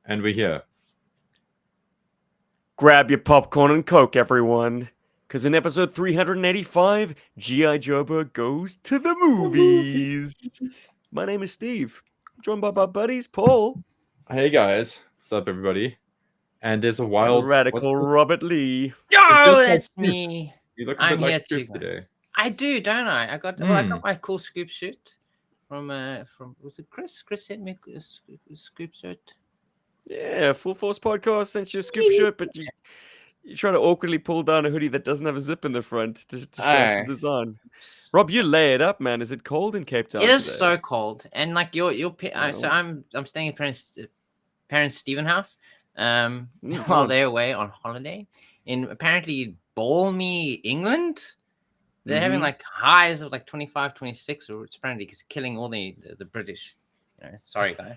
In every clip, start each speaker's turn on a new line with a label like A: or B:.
A: And we're here.
B: Grab your popcorn and Coke, everyone. Because in episode 385, GI Joburg goes to the movies. My name is Steve. I'm joined by my buddies, Paul.
A: Hey guys, what's up, everybody? And there's a
B: And
A: wild.
B: radical Robert Lee.
A: It
C: Yo,
A: feels like
C: that's
A: Scoop.
C: me.
A: You look a
C: I'm
A: bit
C: here
A: like
C: too,
A: Scoop
C: guys.
A: today.
C: I do, don't I? I got my cool scoop shirt from was it Chris? Chris sent me a scoop shirt.
B: Yeah, Full Force Podcast sent you a scoop shirt, but you try to awkwardly pull down a hoodie that doesn't have a zip in the front to show us the design. Rob, you lay it up, man. Is it cold in Cape Town
C: It is
B: today?
C: so cold, and like so I'm staying at parents Stephen house while they're away on holiday in apparently balmy England. They're having like highs of like 25, 26, or it's apparently killing all the British. Sorry guys,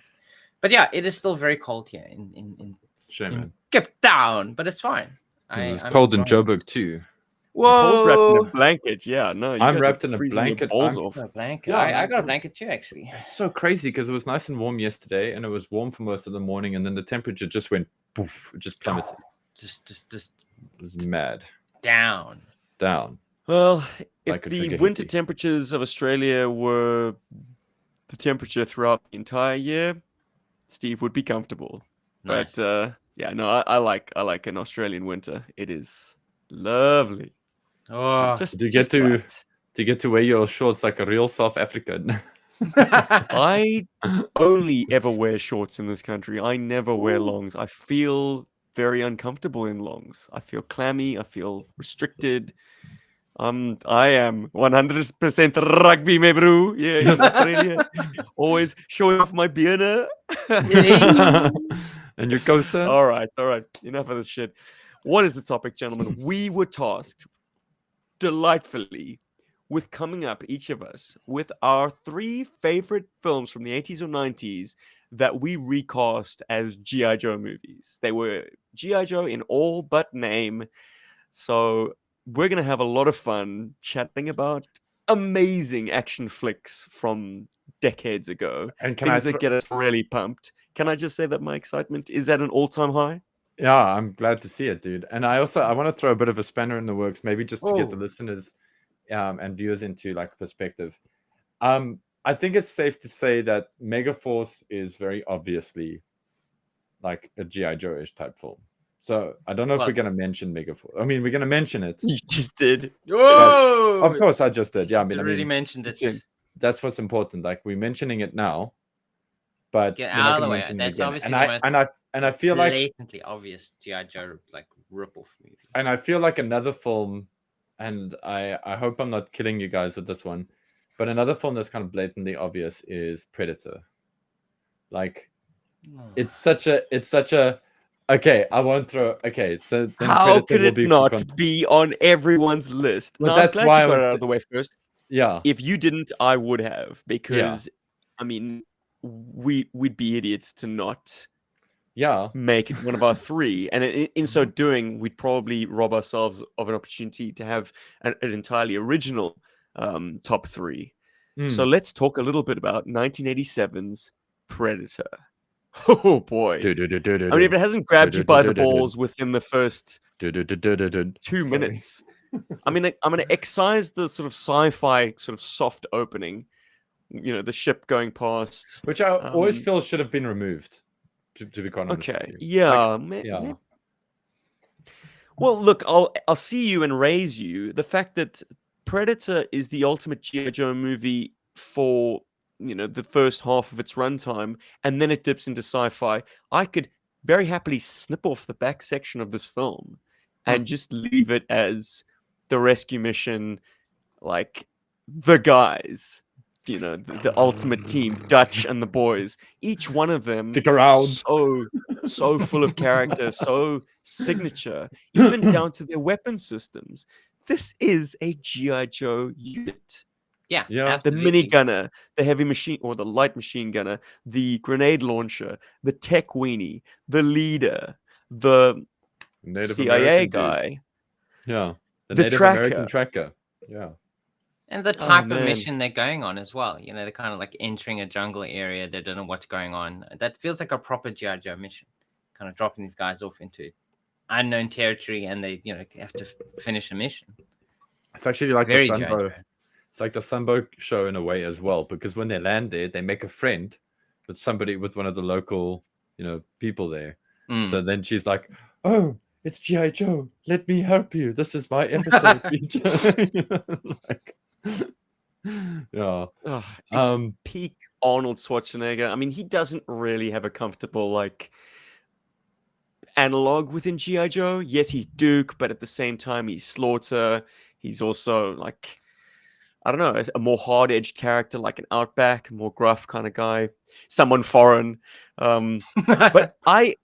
C: but yeah, it is still very cold here in Cape Town, but it's fine.
A: It's cold in Joburg too.
B: Paul's wrapped in a blanket. Yeah, no,
A: I'm wrapped in a blanket.
C: I got a blanket too, actually.
A: It's so crazy because it was nice and warm yesterday, and it was warm for most of the morning, and then the temperature just went poof, it just plummeted.
C: Just
A: it was mad.
C: Down.
B: Well, if the winter temperatures of Australia were the temperature throughout the entire year, Steve would be comfortable. Nice. But yeah, no, I like an Australian winter. It is lovely.
C: Oh,
A: do you get to wear your shorts like a real South African?
B: I only ever wear shorts in this country. I never wear longs. I feel very uncomfortable in longs. I feel clammy. I feel restricted. I am 100% rugby, my bro. Yeah, yes, Australia. Always showing off my beer.
A: And your coaster.
B: All right. Enough of this shit. What is the topic, gentlemen? We were tasked delightfully with coming up, each of us, with our 3 favorite films from the 80s or 90s that we recast as GI Joe movies. They were GI Joe in all but name. So we're going to have a lot of fun chatting about amazing action flicks from decades ago. And things that get us really pumped. Can I just say that my excitement is at an all-time high?
A: Yeah, I'm glad to see it, dude. And I want to throw a bit of a spanner in the works, maybe just to get the listeners and viewers into like perspective. I think it's safe to say that Megaforce is very obviously like a GI Joe-ish type film. So I don't know if we're going to mention Megaforce. I mean, we're going to mention it.
B: You just did.
C: Whoa!
A: Of course, I just did. Yeah, I mean,
C: mentioned it.
A: That's what's important. Like we're mentioning it now, but
C: get out of the way. That's obviously
A: and I feel like
C: blatantly obvious GI Joe like rip-off movie.
A: And I feel like another film, and I hope I'm not killing you guys with this one, but another film that's kind of blatantly obvious is Predator. Like, it's such a. Okay, I won't throw. Okay, so
B: how could it not be on everyone's list?
A: Well,
B: no,
A: that's
B: I'm glad
A: why
B: you got it out of the way first.
A: Yeah.
B: If you didn't, I would have, because I mean, we'd be idiots to not. Make it one of our 3, and in so doing, we'd probably rob ourselves of an opportunity to have an entirely original top 3. So let's talk a little bit about 1987's Predator. Oh boy! I mean, if it hasn't grabbed you by the balls within the first 2 minutes, I mean, I'm going to excise the sort of sci-fi sort of soft opening. You know, the ship going past,
A: which I always feel should have been removed. To be quite honest.
B: Okay. Yeah. Well, look, I'll see you and raise you. The fact that Predator is the ultimate GI Joe movie for the first half of its runtime, and then it dips into sci-fi. I could very happily snip off the back section of this film and just leave it as the rescue mission, like the guys. The ultimate team, Dutch and the boys. Each one of them
A: stick around.
B: So full of character, so signature, even down to their weapon systems. This is a GI Joe unit.
C: Yeah.
B: The minigunner, the heavy machine or the light machine gunner, the grenade launcher, the tech weenie, the leader, the
A: Native
B: CIA
A: American
B: guy.
A: Dude. Yeah.
B: The
A: Native
B: tracker.
A: American tracker. Yeah.
C: And the type of mission they're going on as well. They're kind of like entering a jungle area. They don't know what's going on. That feels like a proper GI Joe mission. kind of dropping these guys off into unknown territory, and they have to finish a mission.
A: It's actually like the Sunbow. It's like the Sunbow show in a way as well, because when they land there, they make a friend with one of the local people there. So then she's like, "Oh, it's GI Joe. Let me help you. This is my episode."
B: It's peak Arnold Schwarzenegger. I mean, he doesn't really have a comfortable analog within GI Joe. Yes, he's Duke, but at the same time, he's Slaughter. He's also I don't know, a more hard-edged character, like an Outback, more gruff kind of guy, someone foreign. But I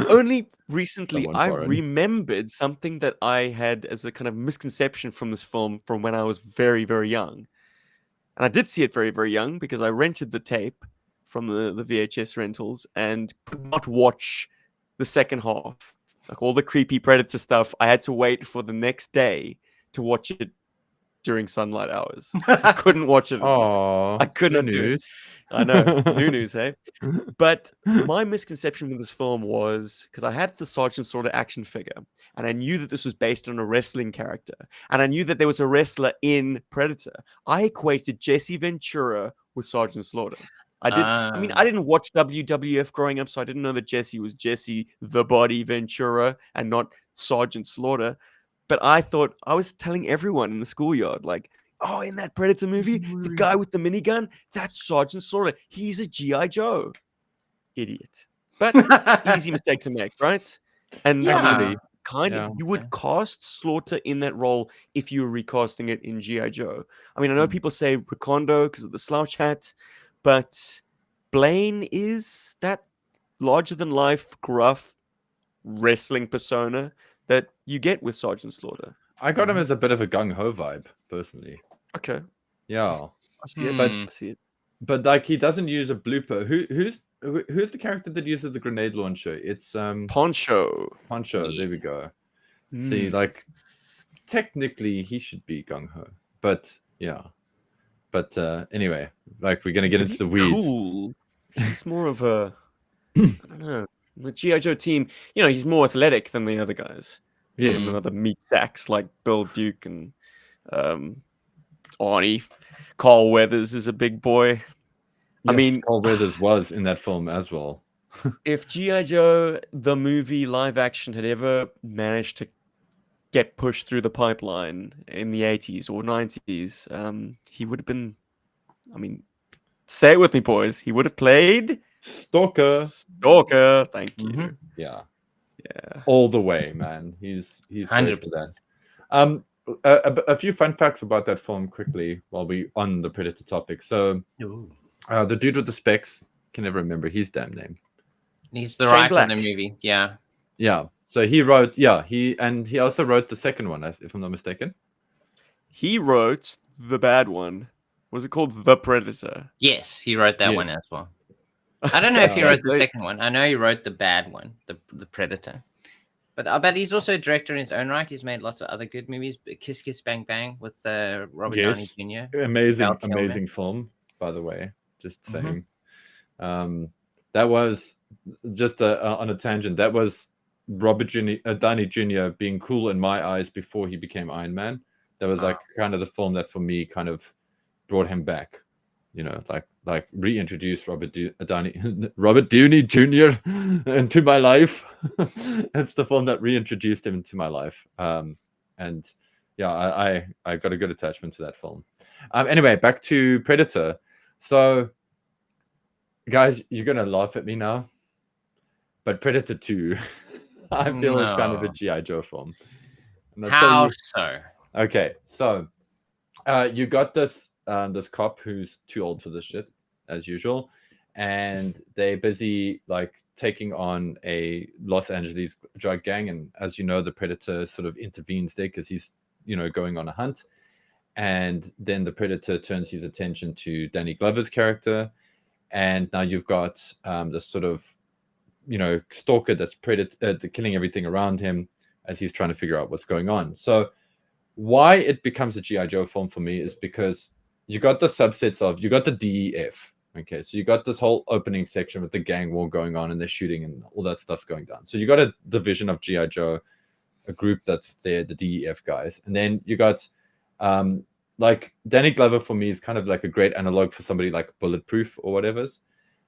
B: only recently remembered something that I had as a kind of misconception from this film from when I was very, very young. And I did see it very, very young because I rented the tape from the VHS rentals and could not watch the second half. Like all the creepy Predator stuff, I had to wait for the next day to watch it during sunlight hours. I couldn't watch it. I couldn't do it. I know. New news, hey? But my misconception with this film was because I had the Sergeant Slaughter action figure and I knew that this was based on a wrestling character and I knew that there was a wrestler in Predator. I equated Jesse Ventura with Sergeant Slaughter. I mean, I didn't watch WWF growing up, so I didn't know that Jesse was Jesse the Body Ventura and not Sergeant Slaughter. But I thought I was telling everyone in the schoolyard, oh, in that Predator movie, the guy with the minigun, that's Sergeant Slaughter. He's a GI Joe. Idiot. But easy mistake to make, right? And you would cast Slaughter in that role if you were recasting it in GI Joe. I mean, I know people say Recondo because of the slouch hat, but Blaine is that larger-than-life, gruff wrestling persona that you get with Sergeant Slaughter.
A: I got him as a bit of a gung-ho vibe, personally.
B: Okay.
A: Yeah.
B: I see it.
A: But he doesn't use a blooper. Who's the character that uses the grenade launcher? It's
B: Poncho.
A: Poncho, there we go. See, technically he should be gung-ho. But yeah. But anyway, we're gonna get into the weeds.
B: Cool. He's more of a I don't know. The GI Joe team, he's more athletic than the other guys.
A: Yes.
B: Than other meat sacks like Bill Duke and Arnie. Carl Weathers is a big boy. Yes,
A: I mean, Carl Weathers was in that film as well.
B: If GI Joe, the movie live action, had ever managed to get pushed through the pipeline in the 80s or 90s, he would have been, say it with me, boys. He would have played
A: Stalker.
B: Thank you. Mm-hmm.
A: Yeah. All the way, man. He's 100% for that. A few fun facts about that film quickly while we on the Predator topic. So, the dude with the specs, can never remember his damn name.
C: He's the writer of the movie. Yeah.
A: Yeah. So he wrote. Yeah. He also wrote the second one, if I'm not mistaken.
B: He wrote the bad one. Was it called The Predator?
C: Yes, he wrote that one as well. I don't know if he wrote the second one. I know he wrote the bad one, the Predator. But I bet he's also a director in his own right. He's made lots of other good movies. Kiss Kiss Bang Bang with Robert Downey Jr.
A: Amazing film, by the way. Just saying. That was just on a tangent. That was Robert Downey Jr. being cool in my eyes before he became Iron Man. That was kind of the film that for me kind of brought him back. Like reintroduce Robert Downey Jr. into my life. It's the film that reintroduced him into my life. And yeah, I got a good attachment to that film. Anyway, back to Predator. So, guys, you're gonna laugh at me now, but Predator 2, I feel it's kind of a GI Joe film.
C: How so?
A: Okay, so you got this cop who's too old for this shit, as usual, and they're busy taking on a Los Angeles drug gang, and as you know, the Predator sort of intervenes there because he's going on a hunt, and then the Predator turns his attention to Danny Glover's character, and now you've got this sort of stalker that's killing everything around him as he's trying to figure out what's going on. So why it becomes a GI Joe film for me is because you got the subsets of, you got the DEF, Okay, so you got this whole opening section with the gang war going on and they're shooting and all that stuff's going down. So you got a division of GI Joe, a group that's there, the DEF guys, and then you got like Danny Glover for me is kind of like a great analog for somebody like Bulletproof or whatever's.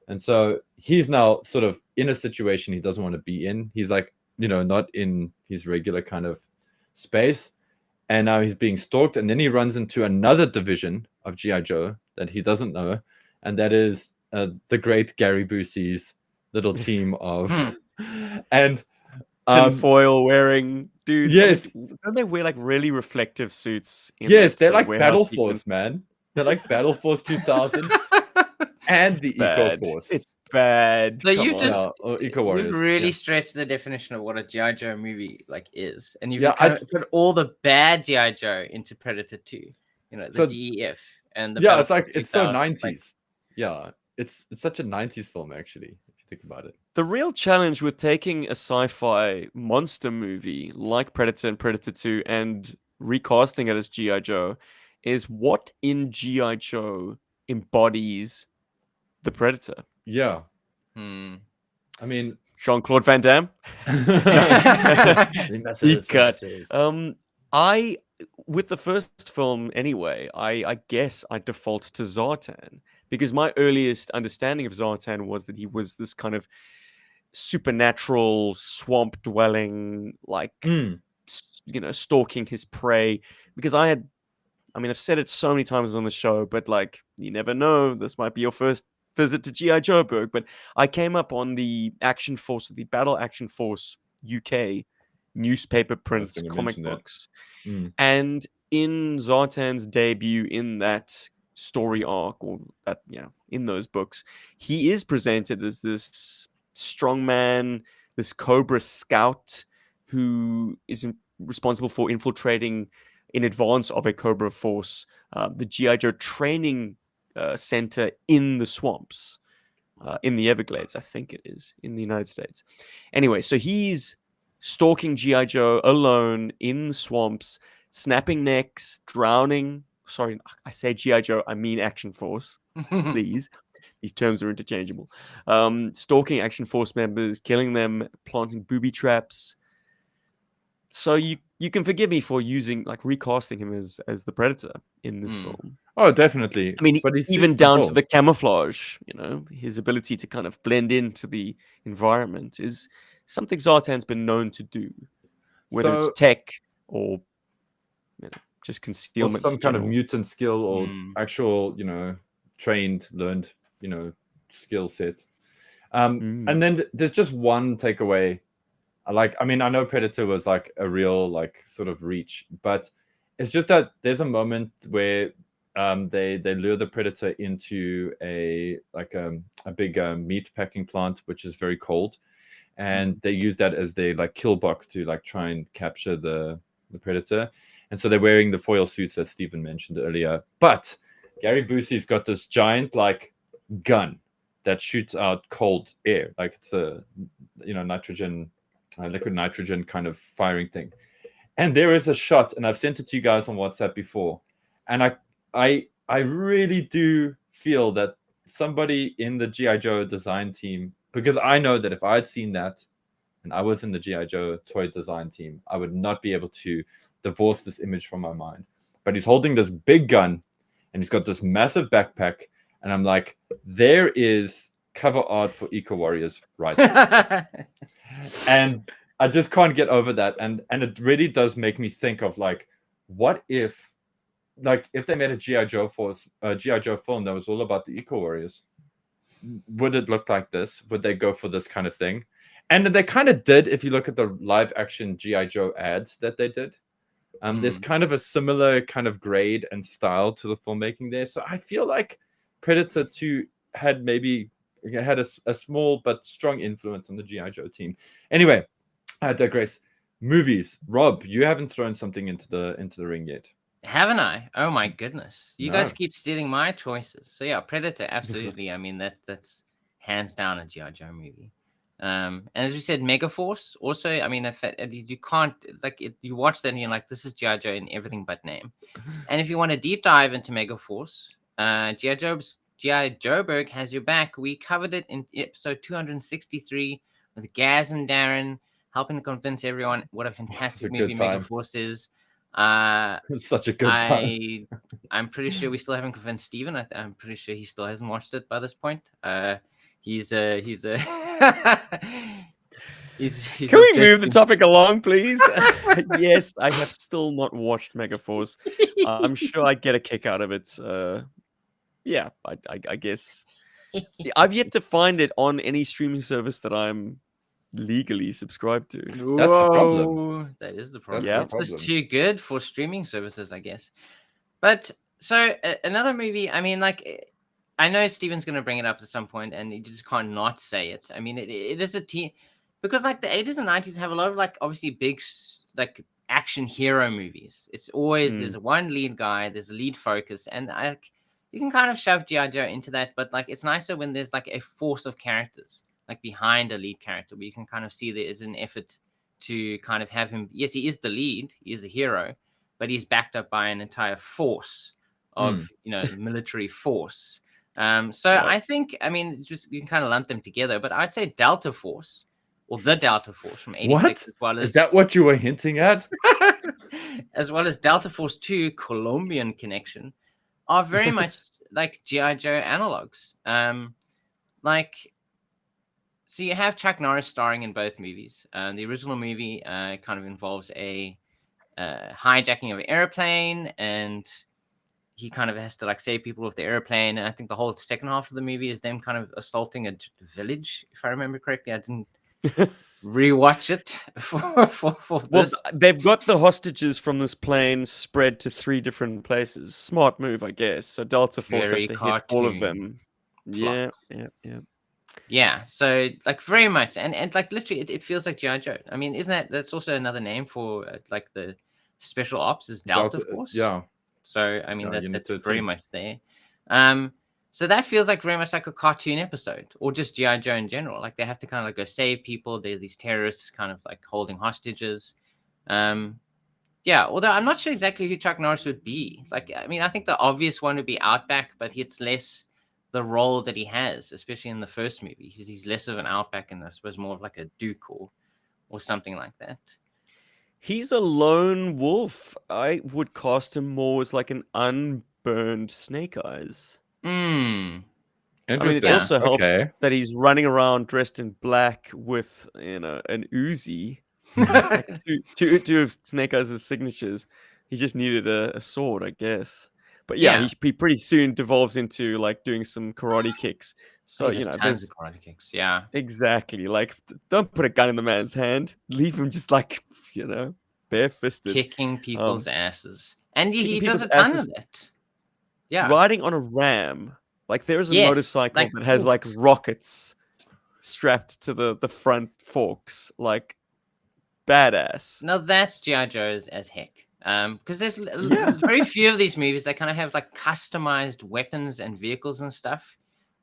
A: And so he's now sort of in a situation he doesn't want to be in. He's like, not in his regular kind of space. And now he's being stalked. And then he runs into another division of G.I. Joe that he doesn't know. And that is the great Gary Busey's little team of... and
B: tinfoil wearing dudes.
A: Yes.
B: Don't they wear like really reflective suits?
A: Yes, they're like Battle Force, man. They're like Battle Force 2000 and the Eco Force.
B: It's bad.
C: So you just
A: Eco Warriors.
C: You've really stretched the definition of what a GI Joe movie like is, and you've put all the bad GI Joe into Predator 2. The DEF and the
A: it's like it's so 90s. Like, it's such a 90s film actually, if you think about it.
B: The real challenge with taking a sci-fi monster movie like Predator and Predator 2 and recasting it as G.I. Joe is what in G.I. Joe embodies the Predator.
A: Yeah. I mean,
B: Jean-Claude Van Damme. With the first film anyway, I guess I default to Zartan because my earliest understanding of Zartan was that he was this kind of supernatural swamp dwelling, like stalking his prey. Because I've said it so many times on the show, but like you never know, this might be your first visit to GI Joburg. But I came up on the Action Force, the Battle Action Force UK newspaper prints, comic books, and in Zartan's debut in that story arc, or that in those books, he is presented as this strongman, this Cobra scout who is responsible for infiltrating in advance of a Cobra force the GI Joe training center in the swamps in the Everglades, I think it is, in the United States. Anyway, so he's stalking GI Joe alone in the swamps, snapping necks, drowning. Sorry, I say GI Joe, I mean Action Force. Please. These terms are interchangeable. Stalking Action Force members, killing them, planting booby traps. So you can forgive me for recasting him as the Predator in this film.
A: Oh, definitely.
B: I mean, but even down to the camouflage, his ability to kind of blend into the environment is something Zartan's been known to do, whether it's tech or just concealment,
A: or some kind of mutant skill or actual, trained, learned, skill set. And then there's just one takeaway. I know Predator was like a real sort of reach, but it's just that there's a moment where they lure the Predator into a big meat packing plant, which is very cold, and they use that as their kill box to try and capture the Predator. And so they're wearing the foil suits as Stephen mentioned earlier. But Gary Busey's got this giant gun that shoots out cold air, it's a nitrogen, liquid nitrogen kind of firing thing. And there is a shot, and I've sent it to you guys on WhatsApp before, and I really do feel that somebody in the GI Joe design team, because I know that if I had seen that and I was in the GI Joe toy design team, I would not be able to divorce this image from my mind. But he's holding this big gun and he's got this massive backpack, and I'm like, there is cover art for Eco Warriors right now. And I just can't get over that. And it really does make me think of what if they made a GI Joe film that was all about the Eco Warriors, would it look like this? Would they go for this kind of thing? And they kind of did. If you look at the live action GI Joe ads that they did, there's kind of a similar kind of grade and style to the filmmaking there. So I feel like Predator 2 had a small but strong influence on the GI Joe team. Anyway, I digress. Movies. Rob, you haven't thrown something into the ring yet.
C: Haven't I? Oh my goodness. You guys keep stealing my choices. So yeah, Predator, absolutely. I mean, that's hands down a GI Joe movie. And as we said, Megaforce also, I mean, if you can't, you watch that and you're like, this is GI Joe in everything but name. And if you want to deep dive into Megaforce, GI Joe's GI Joburg has your back. We covered it in episode 263 with Gaz and Darren helping to convince everyone what a fantastic movie Megaforce is.
A: It's such a good time.
C: I'm pretty sure we still haven't convinced Steven. I'm pretty sure he still hasn't watched it by this point. He's Can
B: we move the topic along, please? Yes, I have still not watched Megaforce. I'm sure I'd get a kick out of it. Yeah, I guess. I've yet to find it on any streaming service that I'm legally subscribed to.
A: That's the problem.
C: That is the problem. Yeah, it's just too good for streaming services, I guess. But so another movie, I mean, like, I know Steven's going to bring it up at some point, and you just can't not say it. I mean, it is a team, because like the 80s and 90s have a lot of like obviously big like action hero movies. It's always there's one lead guy, there's a lead focus, and you can kind of shove GI Joe into that, but like it's nicer when there's like a force of characters like behind a lead character, where you can kind of see there is an effort to kind of have him. Yes, he is the lead, he is a hero, but he's backed up by an entire force of military force. So I think, I mean, just you can kind of lump them together, but I say Delta Force, or the Delta Force from 86.
A: What?
C: As well as,
A: is that what you were hinting at?
C: As well as Delta Force 2, Colombian Connection, are very much like GI Joe analogs. So you have Chuck Norris starring in both movies. The original movie kind of involves a hijacking of an airplane, and he kind of has to like save people with the airplane. And I think the whole second half of the movie is them kind of assaulting a village, if I remember correctly. I didn't rewatch it for this.
B: Well, they've got the hostages from this plane spread to 3 different places. Smart move, I guess. So Delta Force has to hit all of them.
C: Plot. Yeah, so like very much, and like literally, it feels like GI Joe. I mean, that's also another name for like the special ops is Delta Force.
A: Yeah.
C: So I mean that's very much there. So that feels like very much like a cartoon episode, or just GI Joe in general. Like they have to kind of like go save people. They're these terrorists, kind of like holding hostages. Although I'm not sure exactly who Chuck Norris would be. Like, I mean, I think the obvious one would be Outback, but it's less the role that he has, especially in the first movie. He's less of an Outback, and I suppose more of like a Duke or something like that.
B: He's a lone wolf. I would cast him more as like an unburned Snake Eyes.
C: Interesting.
B: I mean, it also helps that he's running around dressed in black with, an Uzi. Like two of Snake Eyes' signatures. He just needed a sword, I guess. But he pretty soon devolves into like doing some karate kicks. So
C: tons of karate kicks. Yeah,
B: exactly. Like, don't put a gun in the man's hand. Leave him just like bare-fisted,
C: kicking people's asses, and he does a ton of it. Yeah,
B: riding on a ram. Like there is a motorcycle that has like rockets strapped to the front forks. Like, badass.
C: Now that's GI Joe's as heck. Because there's very few of these movies that kind of have like customized weapons and vehicles and stuff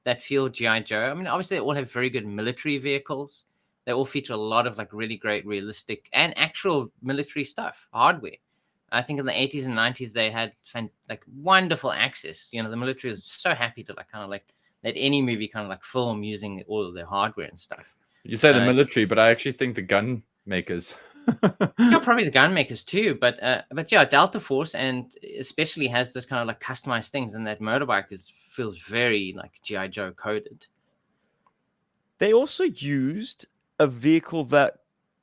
C: that feel GI Joe. I mean, obviously they all have very good military vehicles. They all feature a lot of like really great realistic and actual military stuff, hardware. I think in the 80s and 90s they had like wonderful access. The military was so happy to like kind of like let any movie kind of like film using all of their hardware and stuff.
A: You say the military, but I actually think the gun makers.
C: Probably the gun makers too, but yeah, Delta Force, and especially has this kind of like customized things, and that motorbike feels very like GI Joe coded.
B: They also used a vehicle that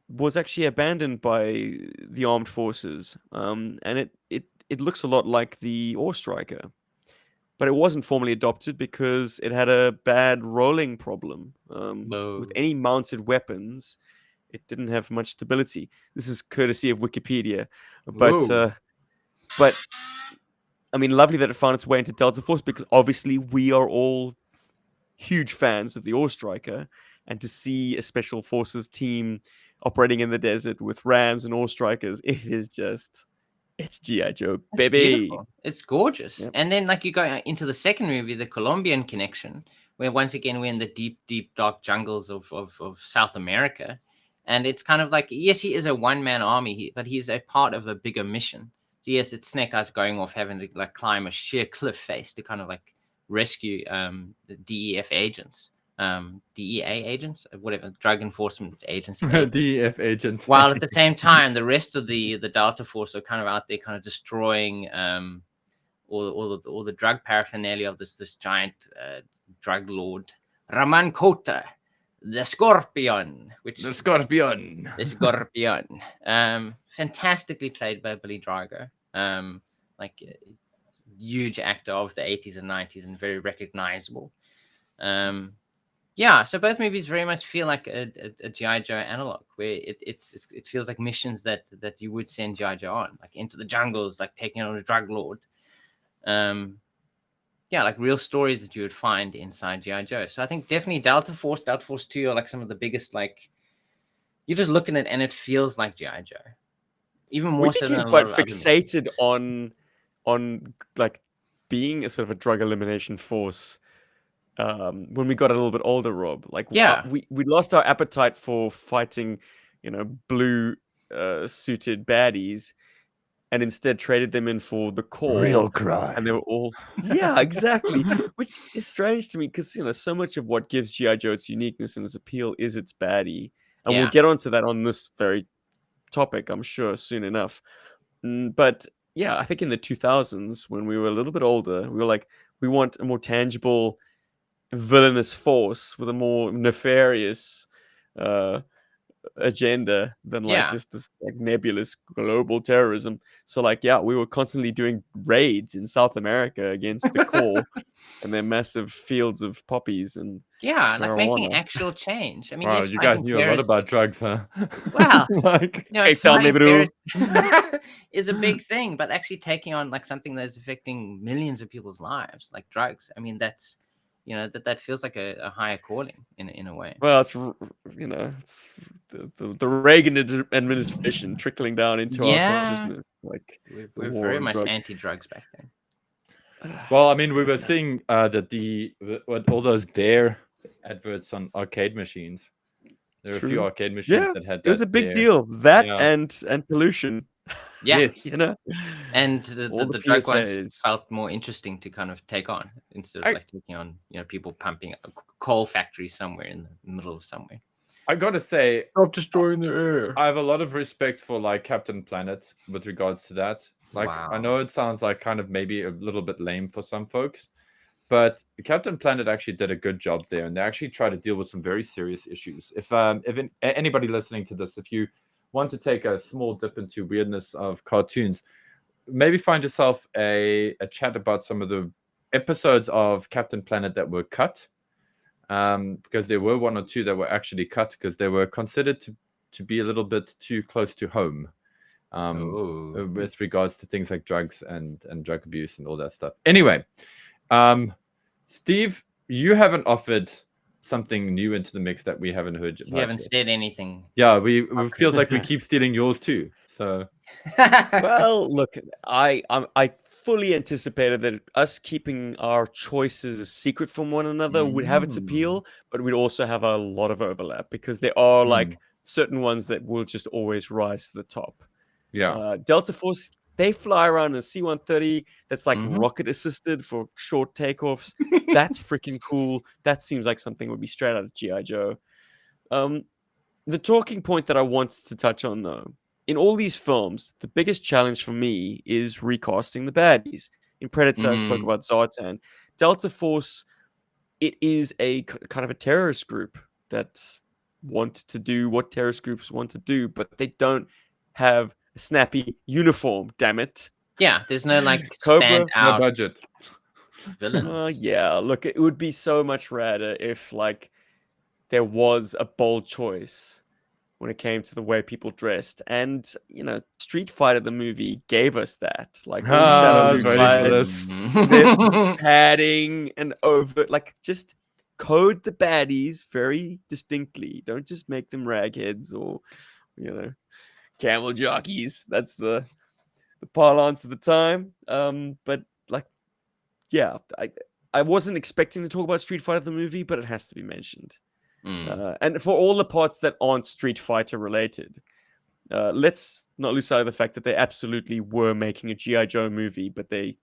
B: was actually abandoned by the armed forces, and it looks a lot like the Ore Striker, but it wasn't formally adopted because it had a bad rolling problem. With any mounted weapons, it didn't have much stability. This is courtesy of Wikipedia, but I mean, lovely that it found its way into Delta Force, because obviously we are all huge fans of the Ore Striker, and to see a special forces team operating in the desert with rams and Ore Strikers, it's GI Joe, baby.
C: It's gorgeous. Yep. And then like you go into the second movie, the Colombian Connection, where once again we're in the deep dark jungles of South America. And it's kind of like, yes, he is a one-man army, but he's a part of a bigger mission. So yes, it's Snake Eyes going off, having to like climb a sheer cliff face to kind of like rescue the DEA agents, whatever, Drug Enforcement Agency agents.
A: DEF agents.
C: While at the same time, the rest of the Delta Force are kind of out there, kind of destroying all the drug paraphernalia of this giant drug lord, Raman Kota, the Scorpion.
A: The Scorpion.
C: Fantastically played by Billy Drago. Like a huge actor of the 80s and 90s and very recognizable. So both movies very much feel like a GI Joe analog, where it feels like missions that you would send GI Joe on, like into the jungles, like taking on a drug lord. Like real stories that you would find inside GI Joe. So I think definitely Delta Force 2 are like some of the biggest, like, you're just looking at it and it feels like GI Joe. Even more so than
B: quite fixated on like being a sort of a drug elimination force when we got a little bit older, Rob. Like, we lost our appetite for fighting, blue suited baddies, and instead traded them in for the core.
A: Real crime.
B: And they were all... Yeah, exactly. Which is strange to me because, so much of what gives G.I. Joe its uniqueness and its appeal is its baddie. And we'll get onto that on this very topic, I'm sure, soon enough. But, yeah, I think in the 2000s, when we were a little bit older, we were like, we want a more tangible, villainous force with a more nefarious... agenda than just this like nebulous global terrorism. So we were constantly doing raids in South America against the core and their massive fields of poppies and marijuana.
C: Like making actual change. I mean,
A: wow, you guys knew a lot about drugs, huh?
C: Well,
B: fighting
C: is a big thing, but actually taking on like something that's affecting millions of people's lives, like drugs. I mean, that's that feels like a higher calling in a way.
B: Well, it's it's the Reagan administration trickling down into our consciousness. Like
C: we're very much anti-drugs back then.
A: Well, I mean, we were seeing that all those Dare adverts on arcade machines. There were a few arcade machines that had that.
B: It was a big deal. That and pollution.
C: Yes,
B: and
C: the drug ones felt more interesting to kind of take on instead of like taking on people pumping a coal factory somewhere in the middle of somewhere.
A: I gotta say,
B: stop destroying the air.
A: I have a lot of respect for like Captain Planet with regards to that. Like, I know it sounds like kind of maybe a little bit lame for some folks, but Captain Planet actually did a good job there, and they actually tried to deal with some very serious issues. If anybody listening to this, if you want to take a small dip into weirdness of cartoons, maybe find yourself a chat about some of the episodes of Captain Planet that were cut, because there were one or two that were actually cut because they were considered to be a little bit too close to home, with regards to things like drugs and drug abuse and all that stuff. Anyway, Steve, you haven't offered something new into the mix that we haven't heard.
C: You haven't said anything.
A: Yeah, we feels like we keep stealing yours too. So,
B: well, look, I fully anticipated that us keeping our choices a secret from one another would have its appeal, but we'd also have a lot of overlap because there are like certain ones that will just always rise to the top.
A: Yeah,
B: Delta Force, they fly around in a C-130 that's like rocket assisted for short takeoffs. That's freaking cool. That seems like something would be straight out of G.I. Joe. The talking point that I want to touch on, though, in all these films, the biggest challenge for me is recasting the baddies. In Predator, I spoke about Zartan. Delta Force, it is a kind of a terrorist group that want to do what terrorist groups want to do, but they don't have a snappy uniform, damn it.
C: Yeah, there's no like stand out
A: no budget
C: villains.
B: Yeah, look, it would be so much radder if like there was a bold choice when it came to the way people dressed. And Street Fighter the movie gave us that. Like all the padding and over, like just code the baddies very distinctly. Don't just make them ragheads or camel jockeys. That's the parlance of the time. But like, yeah, I wasn't expecting to talk about Street Fighter the movie, but it has to be mentioned. And for all the parts that aren't Street Fighter related, let's not lose sight of the fact that they absolutely were making a G.I. Joe movie, but they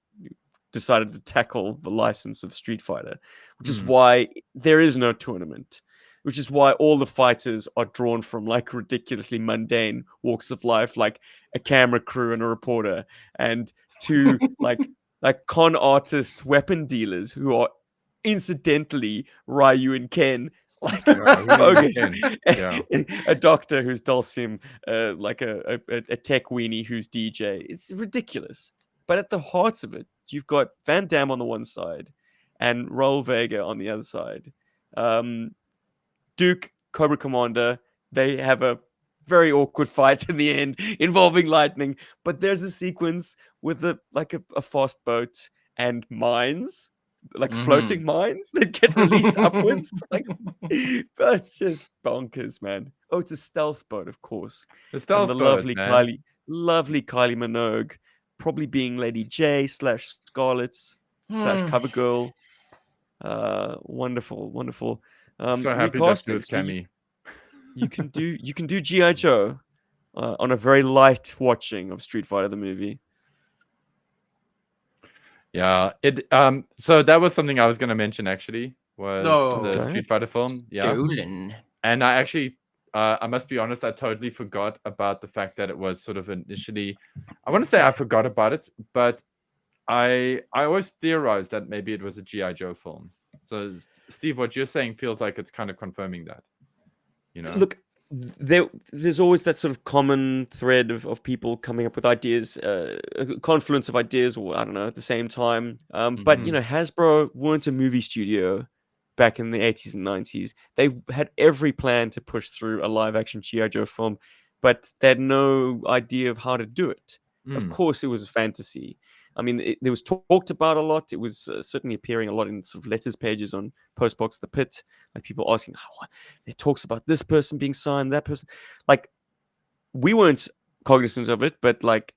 B: decided to tackle the license of Street Fighter, which is why there is no tournament, which is why all the fighters are drawn from like ridiculously mundane walks of life, like a camera crew and a reporter, and two like con artist weapon dealers who are incidentally Ryu and Ken, like bogus. A doctor who's Dulcim, like a tech weenie who's DJ. It's ridiculous. But at the heart of it, you've got Van Damme on the one side and Raul Vega on the other side. Duke, Cobra Commander, they have a very awkward fight in the end involving lightning. But there's a sequence with a fast boat and mines, like floating mines that get released upwards. Like, that's just bonkers, man. Oh, it's a stealth boat, of course.
A: The stealth boat,
B: lovely
A: man.
B: Kylie Minogue, probably being Lady J / Scarlet / Covergirl. Wonderful.
A: So happy that's good, Cammy.
B: You can do GI Joe on a very light watching of Street Fighter the movie.
A: Yeah, so that was something I was going to mention actually, was the Street Fighter film. Yeah.
C: Stolen.
A: And I actually I must be honest, I totally forgot about the fact that it was sort of initially, I want to say I forgot about it, but I always theorized that maybe it was a GI Joe film. So Steve, what you're saying feels like it's kind of confirming that. You know?
B: Look, there's always that sort of common thread of people coming up with ideas, a confluence of ideas, or I don't know, at the same time. But you know, Hasbro weren't a movie studio back in the 80s and 90s. They had every plan to push through a live-action GI Joe film, but they had no idea of how to do it. Of course, it was a fantasy. I mean, it was talked about a lot. It was certainly appearing a lot in sort of letters pages on Postbox The Pit, like people asking, it talks about this person being signed, that person. Like, we weren't cognizant of it, but like,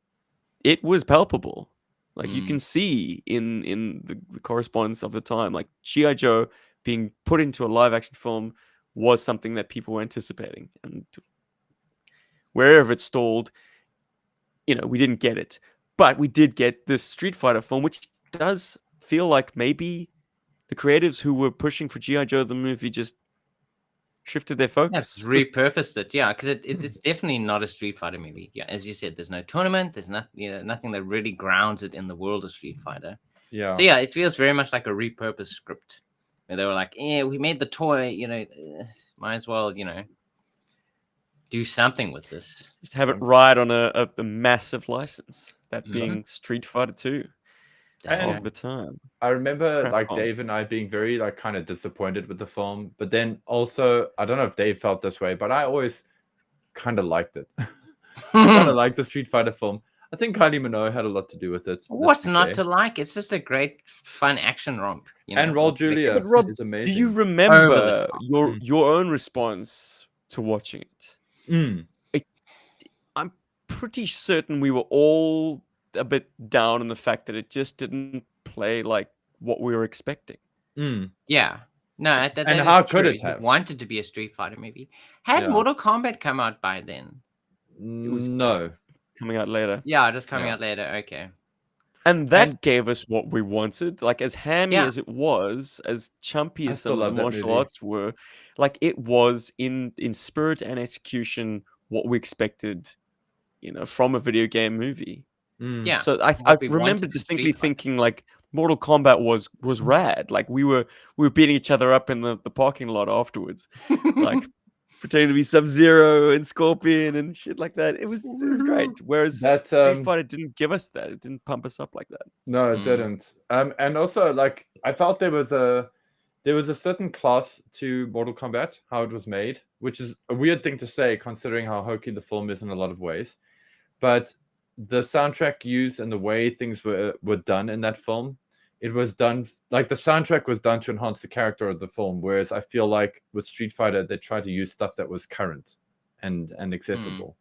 B: it was palpable. Like, you can see in the correspondence of the time, like GI Joe being put into a live action film was something that people were anticipating, and wherever it stalled, you know, we didn't get it. But we did get this Street Fighter film, which does feel like maybe the creatives who were pushing for G.I. Joe the movie just shifted their focus.
C: Yes, repurposed it, yeah, because it's definitely not a Street Fighter movie. Yeah, as you said, there's no tournament, there's nothing that really grounds it in the world of Street Fighter.
A: Yeah.
C: So yeah, it feels very much like a repurposed script where they were like, we made the toy, might as well, do something with this.
B: Just have it ride on a massive license, that being Street Fighter 2 of the time.
A: I remember Dave and I being very kind of disappointed with the film, but then also, I don't know if Dave felt this way, but I always kind of liked it. I kind of liked the Street Fighter film. I think Kylie Minogue had a lot to do with it.
C: What's not to like? It's just a great, fun action romp.
A: And Raul Julia is amazing.
B: Do you remember your own response to watching it? I'm pretty certain we were all a bit down on the fact that it just didn't play like what we were expecting.
C: Yeah. No,
A: and how could it have?
C: It wanted to be a Street Fighter movie. Had Mortal Kombat come out by then?
B: It was
A: no.
B: Coming out later.
C: Yeah, just coming out later. Okay.
B: And that gave us what we wanted. Like, as hammy as it was, as chumpy as some of the martial arts were, like, it was in spirit and execution what we expected, from a video game movie.
C: Yeah.
B: So I remember distinctly thinking, like, Mortal Kombat was rad. Like, we were beating each other up in the parking lot afterwards, like pretending to be Sub-Zero and Scorpion and shit like that. It was great. Whereas Street Fighter didn't give us that. It didn't pump us up like that.
A: No, it didn't. And also, like, I felt there was a certain class to Mortal Kombat, how it was made, which is a weird thing to say considering how hokey the film is in a lot of ways. But the soundtrack used and the way things were done in that film, it was done, like, the soundtrack was done to enhance the character of the film, whereas I feel like with Street Fighter, they tried to use stuff that was current and accessible.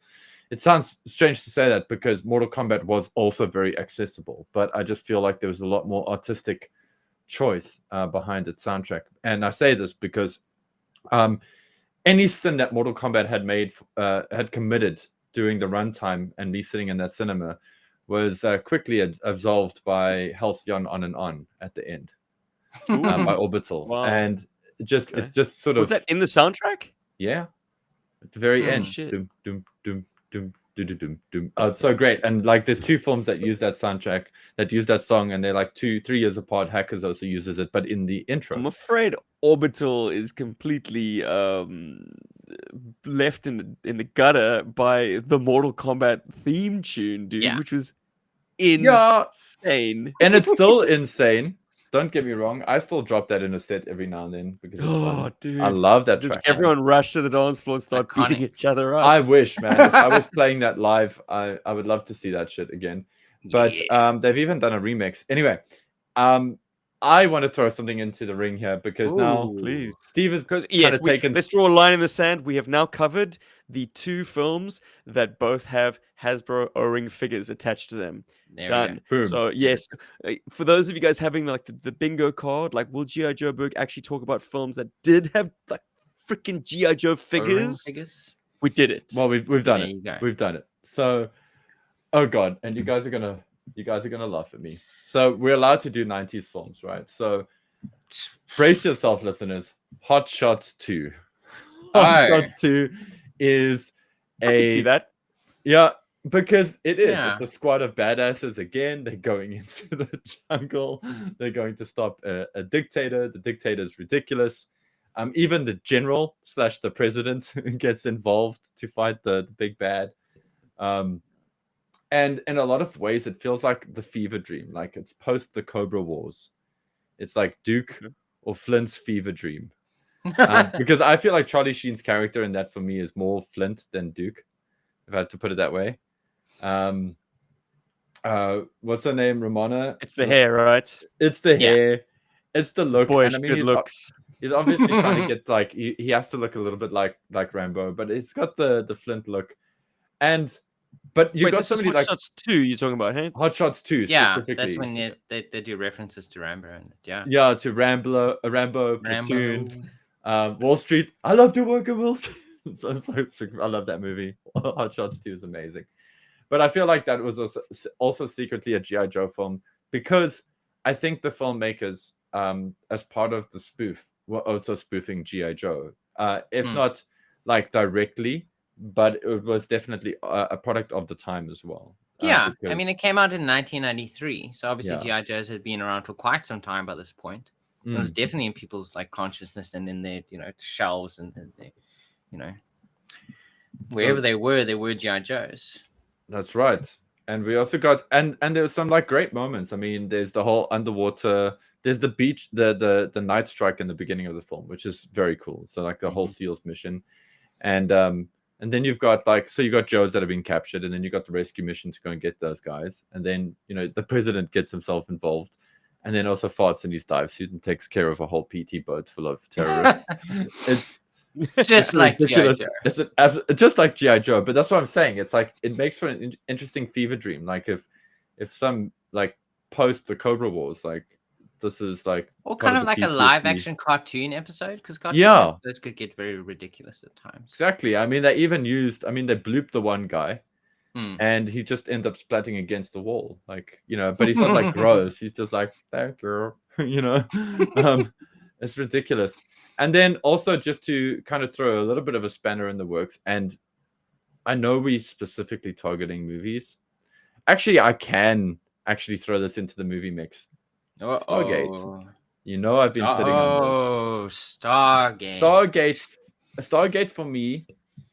A: It sounds strange to say that because Mortal Kombat was also very accessible, but I just feel like there was a lot more artistic choice behind its soundtrack. And I say this because any sin that Mortal Kombat had committed during the runtime and me sitting in that cinema was quickly absolved by Halcyon On and On at the end by Orbital.
B: Wow.
A: And it just sort of...
B: Was that in the soundtrack?
A: Yeah. At the very end.
B: Shit.
A: Doom, doom, doom, doom, doom, doom, doom. Oh, it's so great. And like there's 2 films that use that soundtrack, that use that song, and they're like 2-3 years apart. Hackers also uses it, but in the intro.
B: I'm afraid Orbital is completely left in the gutter by the Mortal Kombat theme tune, dude, which was insane.
A: And it's still insane. Don't get me wrong. I still drop that in a set every now and then because it's fun.
B: Dude.
A: I love that track.
B: Everyone rush to the dance floor and start beating each other up.
A: I wish, man. If I was playing that live, I would love to see that shit again. But they've even done a remix. Anyway, I want to throw something into the ring here because now,
B: please,
A: Steve is taken.
B: Let's draw a line in the sand. We have now covered the 2 films that both have Hasbro O-ring figures attached to them. Done.
A: Boom.
B: So yes, for those of you guys having like the bingo card, like will GI Joburg actually talk about films that did have like freaking GI Joe figures? We did it.
A: Well, we've done it. We've done it. So, oh god, and you guys are gonna laugh at me. So we're allowed to do 90s films, right? So brace yourself, listeners. Hot Shots 2. Hot Shots 2 is
B: I can see that.
A: Yeah, because it is. It's a squad of badasses again. They're going into the jungle. They're going to stop a dictator. The dictator is ridiculous. Even the general / the president gets involved to fight the big bad. And in a lot of ways, it feels like the fever dream. Like it's post the Cobra Wars. It's like Duke or Flint's fever dream. Because I feel like Charlie Sheen's character in that for me is more Flint than Duke, if I had to put it that way. What's her name? Ramona?
B: It's the hair, right?
A: It's the hair. It's the look.
B: Boyish,
A: and I mean,
B: good looks.
A: He's obviously trying to get like he has to look a little bit like Rambo, but it's got the Flint look. But you got somebody like
B: Hot Shots 2 you're talking about, hey?
A: Hot Shots 2 specifically.
C: That's when they do references to Rambo and
A: to Rambo, Platoon, Wall Street. I love to work at Wall Street. I love that movie. Hot Shots 2 is amazing. But I feel like that was also secretly a G.I. Joe film because I think the filmmakers, as part of the spoof, were also spoofing G.I. Joe. If not like directly, but it was definitely a product of the time as well.
C: I mean, it came out in 1993, so obviously G.I. Joes had been around for quite some time by this point. It was definitely in people's like consciousness and in their shelves and their, wherever they were G.I. Joes.
A: That's right. And we also got and there was some like great moments. I mean, there's the whole underwater. There's the beach, the night strike in the beginning of the film, which is very cool. So like the whole SEALs mission, and then you've got you got Joes that have been captured, and then you got the rescue mission to go and get those guys, and then the president gets himself involved, and then also farts in his dive suit and takes care of a whole PT boat full of terrorists. It's
C: just like G.I. Joe.
A: It's just like G.I. Joe, but that's what I'm saying. It's like it makes for an interesting fever dream. Like if some like post the Cobra Wars, like this is like
C: or kind of like PTSD. A live action cartoon episode because cartoon episodes could get very ridiculous at times.
A: Exactly. I mean, they even used. I mean, they blooped the one guy, and he just ends up splatting against the wall, like but he's not like gross. He's just like thank you, It's ridiculous. And then also just to kind of throw a little bit of a spanner in the works, and I know we specifically targeting movies. Actually, I can actually throw this into the movie mix. Stargate. I've been sitting on this. Stargate for me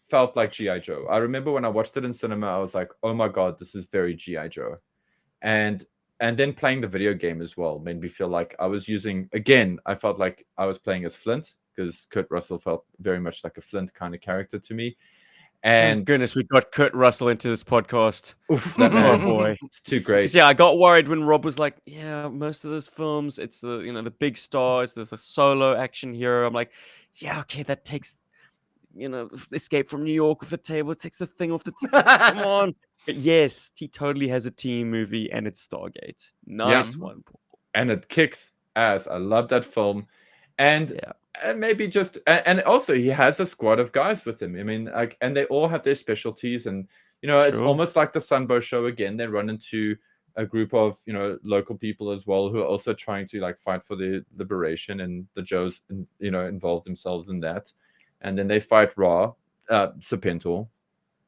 A: felt like G.I. Joe. I remember when I watched it in cinema, I was like, oh my god, this is very G.I. Joe. And then playing the video game as well made me feel like I was I felt like I was playing as Flint because Kurt Russell felt very much like a Flint kind of character to me. And
B: thank goodness we got Kurt Russell into this podcast.
A: Oof, that man, boy, it's too great.
B: Yeah, I got worried when Rob was like, "Yeah, most of those films, it's the the big stars. There's a solo action hero." I'm like, "Yeah, okay, that takes Escape from New York off the table. It takes the thing off the table. Come on." But yes, he totally has a team movie, and it's Stargate. Nice one, Paul.
A: And it kicks ass. I love that film, and maybe just and also he has a squad of guys with him. I mean, and they all have their specialties, and it's almost like the Sunbow show again. They run into a group of local people as well who are also trying to like fight for their liberation, and the Joes involve themselves in that, and then they fight Ra, Serpentor,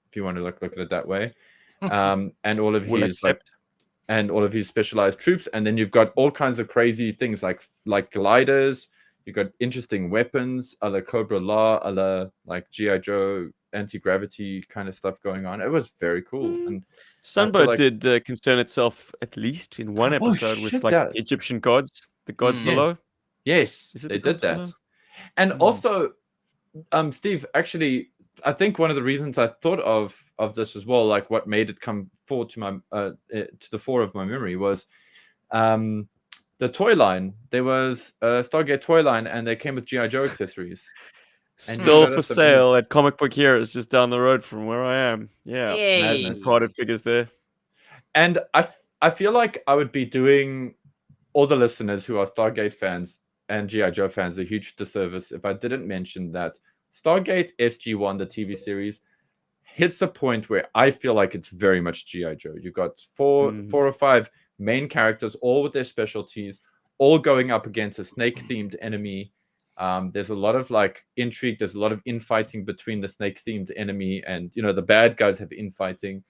A: if you want to look at it that way, and all of his specialized troops, and then you've got all kinds of crazy things like gliders. You've got interesting weapons, a la Cobra La, a la like GI Joe anti-gravity kind of stuff going on. It was very cool. And
B: Sunbow did concern itself at least in one episode with like Egyptian gods, the gods below.
A: Yes, they did that. Below? And also, Steve, actually, I think one of the reasons I thought of this as well, like what made it come forward to my to the fore of my memory, was the toy line. There was a Stargate toy line, and they came with GI Joe accessories.
B: Still for sale at Comic Book Heroes, just down the road from where I am. Yeah, some product figures there.
A: And I feel like I would be doing all the listeners who are Stargate fans and GI Joe fans a huge disservice if I didn't mention that Stargate SG-1, the TV series, hits a point where I feel like it's very much GI Joe. You've got four or five main characters, all with their specialties, all going up against a snake-themed enemy. There's a lot of like intrigue. There's a lot of infighting between the snake-themed enemy, and the bad guys have infighting,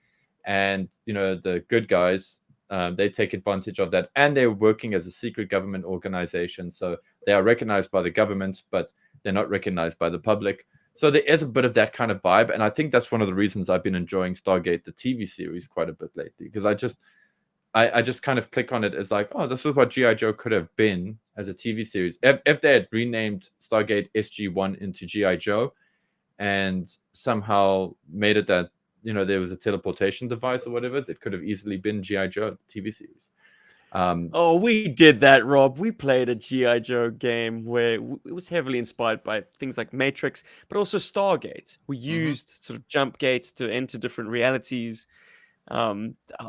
A: and the good guys, they take advantage of that, and they're working as a secret government organization, so they are recognized by the government, but they're not recognized by the public. So there is a bit of that kind of vibe, and I think that's one of the reasons I've been enjoying Stargate, the TV series, quite a bit lately, because I just kind of click on it as like, oh, this is what GI Joe could have been as a TV series if they had renamed Stargate SG-1 into GI Joe, and somehow made it that there was a teleportation device or whatever. It could have easily been GI Joe, the TV series.
B: We did that, Rob. We played a GI Joe game where it was heavily inspired by things like Matrix, but also Stargate. We used sort of jump gates to enter different realities. Oh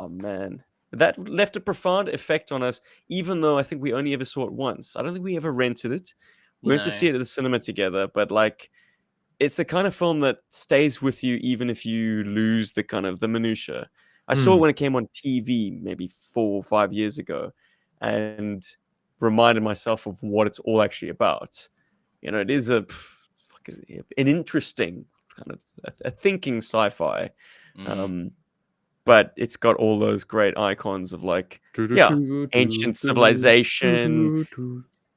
B: man, that left a profound effect on us, even though I think we only ever saw it once. I don't think we ever rented it. We went to see it at the cinema together, but like, it's the kind of film that stays with you even if you lose the kind of the minutia. I saw it when it came on TV maybe 4 or 5 years ago, and reminded myself of what it's all actually about. It is an interesting kind of a thinking sci-fi, but it's got all those great icons of like ancient civilization,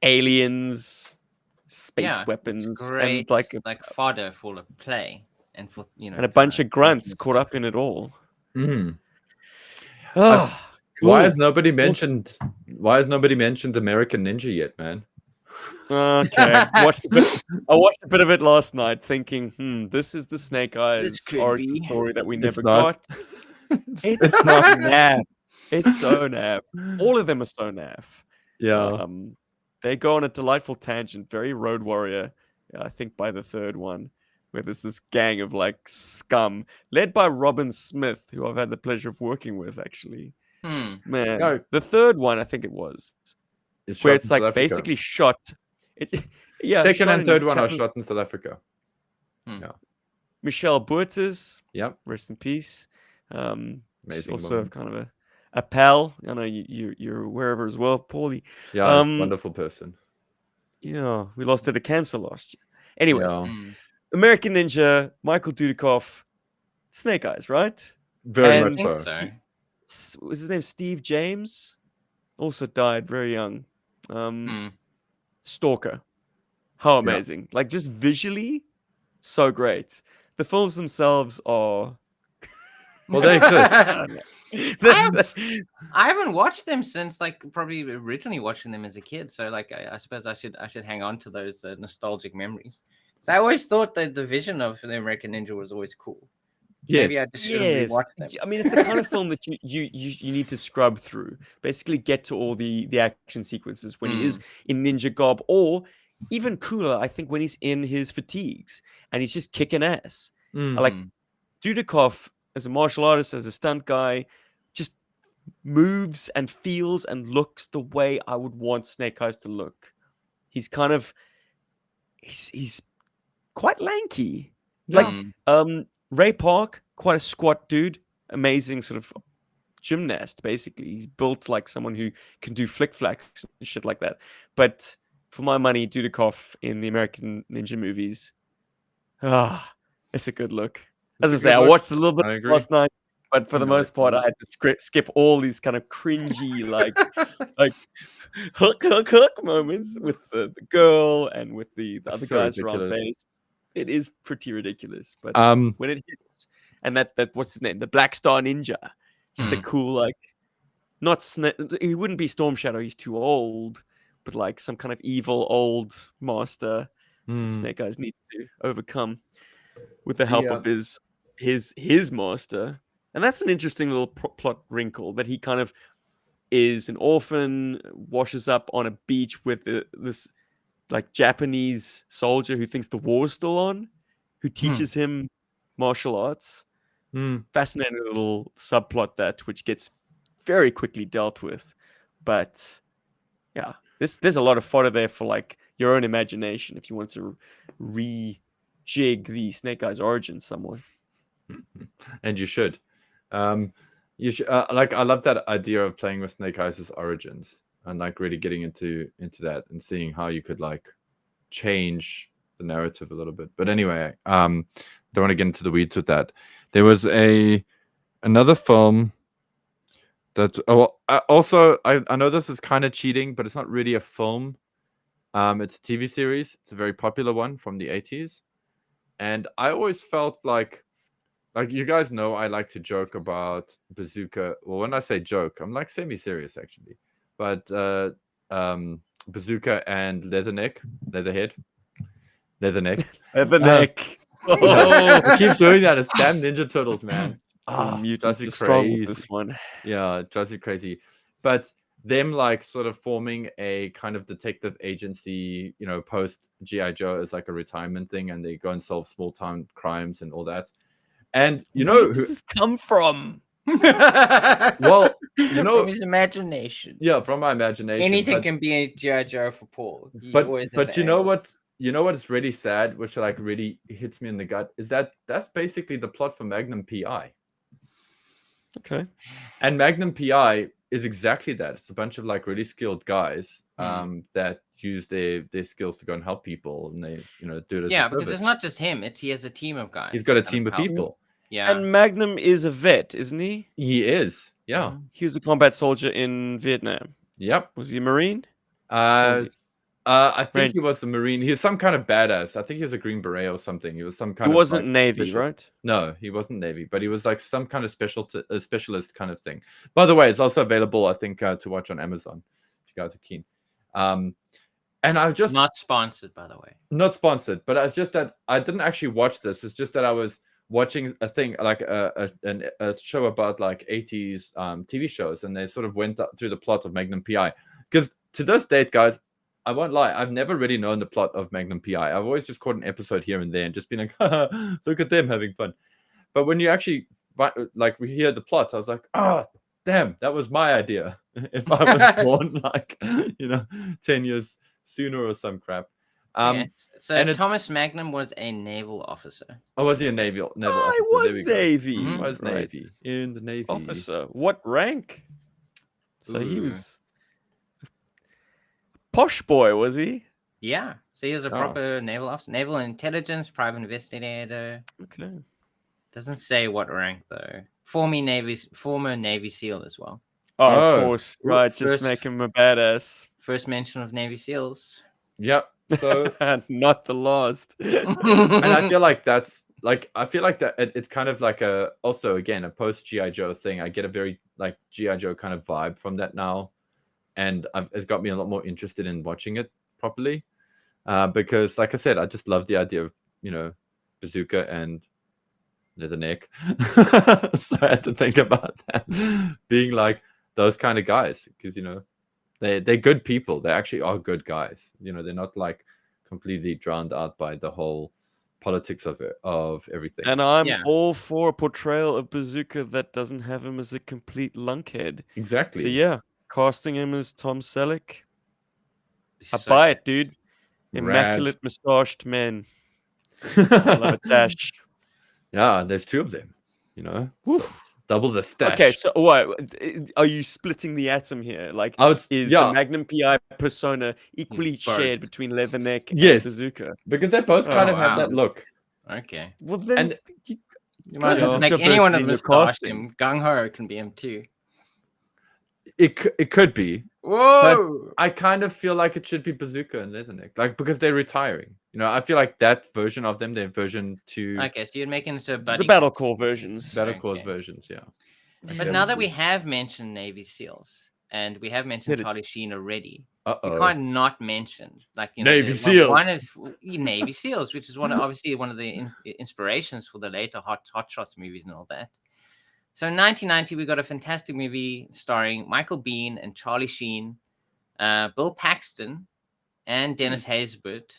B: aliens, space weapons,
C: great,
B: and
C: like fodder for the play, and for
B: and a bunch of grunts caught up in it all.
A: Why has nobody mentioned American Ninja yet, man?
B: Okay, I watched a bit of it last night, thinking, this is the Snake Eyes origin story that we never got. It's not naff. It's so naff. All of them are so naff.
A: Yeah.
B: They go on a delightful tangent, very Road Warrior, I think, by the third one, where there's this gang of like scum led by Robin Smith, who I've had the pleasure of working with, actually. Man, the third one, I think it was, where it's like basically shot.
A: Second and third one are shot in South Africa. Yeah.
B: Michelle Buertes,
A: rest
B: in peace.
A: Amazing.
B: Also woman. Kind of a pal. I know you're aware of her as well, Paulie.
A: Yeah, a wonderful person.
B: Yeah, we lost her to cancer last year. Anyways, American Ninja, Michael Dudikoff, Snake Eyes, right?
A: Very much so.
B: Was his name Steve James? Also died very young. Stalker. How amazing. Like, just visually, so great. The films themselves are...
A: Well, they exist.
C: I haven't watched them since, like, probably originally watching them as a kid. So, like, I suppose I should hang on to those nostalgic memories. So I always thought that the vision of the American Ninja was always cool.
A: Yes.
C: Maybe I just shouldn't rewatch them.
B: I mean, it's the kind of film that you need to scrub through. Basically, get to all the action sequences when he is in ninja garb, or even cooler, I think, when he's in his fatigues and he's just kicking ass. Like Dudikoff, as a martial artist, as a stunt guy, just moves and feels and looks the way I would want Snake Eyes to look. He's kind of he's quite lanky. Like Ray Park, quite a squat dude, amazing sort of gymnast. Basically, he's built like someone who can do flick flacks and shit like that. But for my money, Dudikoff in the American Ninja movies, it's a good look. As I say, I watched a little bit last night, but for the most part, I had to skip all these kind of cringy, like hook moments with the girl and with the other guys around base. It is pretty ridiculous, but when it hits, and that what's his name, the Black Star Ninja, just a cool, like, not he wouldn't be Storm Shadow, he's too old, but like some kind of evil old master Snake Eyes needs to overcome with the help of his master. And that's an interesting little plot wrinkle, that he kind of is an orphan, washes up on a beach with this like Japanese soldier who thinks the war's still on, who teaches him martial arts. Fascinating little subplot which gets very quickly dealt with. But yeah, there's a lot of fodder there for like your own imagination if you want to rejig the Snake Eyes origin somewhat.
A: And you should. You should like, I love that idea of playing with Snake Eyes' origins and like really getting into that and seeing how you could like change the narrative a little bit. But anyway, don't want to get into the weeds with that. There was another film that I know this is kind of cheating, but it's not really a film. It's a TV series. It's a very popular one from the 80s. And I always felt like you guys know, I like to joke about Bazooka. Well, when I say joke, I'm like semi-serious actually. But Bazooka and Leatherneck. I keep doing that. It's damn Ninja Turtles, man.
B: Mutants are strong with this one.
A: Yeah, it drives you crazy. But them like sort of forming a kind of detective agency, you know, post GI Joe as like a retirement thing, and they go and solve small town crimes and all that. And you know,
B: where does this come from?
A: Well, you know,
C: from his imagination.
A: Yeah, from my imagination.
C: Anything can be a GI Joe for Paul.
A: But you know what? You know what is really sad, which like really hits me in the gut, is that's basically the plot for Magnum PI.
B: Okay.
A: And Magnum PI is exactly that. It's a bunch of like really skilled guys that use their skills to go and help people, and they, you know, do it as a service.
C: Because it's not just him, he has a team of guys.
A: He's got a team of people.
C: Yeah.
B: And Magnum is a vet, isn't he?
A: He is. Yeah.
B: He was a combat soldier in Vietnam.
A: Yep.
B: Was he a Marine?
A: I think he was a Marine. He was some kind of badass. I think he was a Green Beret or something. He was some kind of.
B: He wasn't
A: like,
B: Navy, right?
A: No, he wasn't Navy, but he was like some kind of specialist kind of thing. By the way, it's also available, I think, to watch on Amazon if you guys are keen. And I just
C: not sponsored, by the way.
A: Not sponsored, but it's just that I didn't actually watch this. It's just that I was watching a thing like a show about like 80s TV shows, and they sort of went through the plot of Magnum PI. Because to this date, guys, I won't lie, I've never really known the plot of Magnum PI. I've always just caught an episode here and there and just been like, look at them having fun. But when you actually like we hear the plot, I was like, damn, that was my idea. If I was born like 10 years sooner or some crap.
C: Yes. So Thomas Magnum was a naval officer.
A: Oh, was he a naval officer?
B: I was Navy.
A: Mm-hmm. Was Navy. In the Navy.
B: Officer. What rank? So he was posh boy, was he?
C: Yeah. So he was a proper naval officer. Naval intelligence, private investigator.
B: Okay.
C: Doesn't say what rank though. Former Navy SEAL as well.
B: Oh, of course. Right, just make him a badass.
C: First mention of Navy SEALs.
A: Yep. So
B: not the last.
A: And I feel like that's like it's kind of like also again a post GI Joe thing. I get a very like GI Joe kind of vibe from that now, and it's got me a lot more interested in watching it properly, because like I said, I just love the idea of Bazooka and Leatherneck. So I had to think about that being like those kind of guys, because they're good people. They actually are good guys. They're not like completely drowned out by the whole politics of everything.
B: And I'm all for a portrayal of Bazooka that doesn't have him as a complete lunkhead.
A: Exactly.
B: So yeah, casting him as Tom Selleck, I buy it, dude. Immaculate moustached men. I love it, Dash.
A: Yeah, there's two of them. So double the stash.
B: Okay, so what are you splitting the atom here? Like, is the Magnum PI persona equally shared between Leatherneck and Bazooka?
A: Because they both kind of have that look.
C: Okay.
B: Well, then
C: you might as well make anyone of this costume. Gung Ho can be him too.
A: It could be.
C: Whoa!
A: But I kind of feel like it should be Bazooka and Leatherneck, like, because they're retiring. I feel like that version of them, their version 2.
C: Okay, so you're making it to
B: the Battle Corps versions.
A: Battle Corps versions, yeah.
C: But now that we have mentioned Navy SEALs and we have mentioned Charlie Sheen already, we can't not mention
A: Navy SEALs.
C: One of Navy SEALs, which is obviously one of the inspirations for the later Hot Shots movies and all that. So in 1990, we got a fantastic movie starring Michael Biehn and Charlie Sheen, Bill Paxton, and Dennis Haysbert.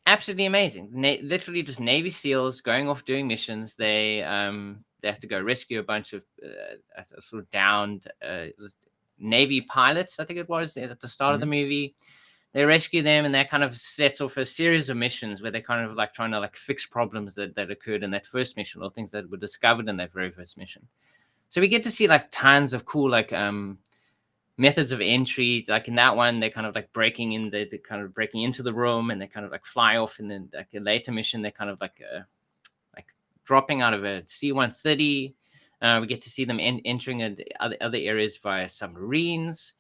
C: Absolutely amazing. Literally just Navy SEALs going off doing missions. They have to go rescue a bunch of sort of downed Navy pilots, I think it was, at the start of the movie. They rescue them, and that kind of sets off a series of missions where they're kind of like trying to like fix problems that occurred in that first mission, or things that were discovered in that very first mission. So we get to see like tons of cool like methods of entry. Like in that one, they're kind of like breaking into the room, and they kind of like fly off. And then like a later mission, they're kind of like dropping out of a C-130. We get to see them entering other areas via submarines.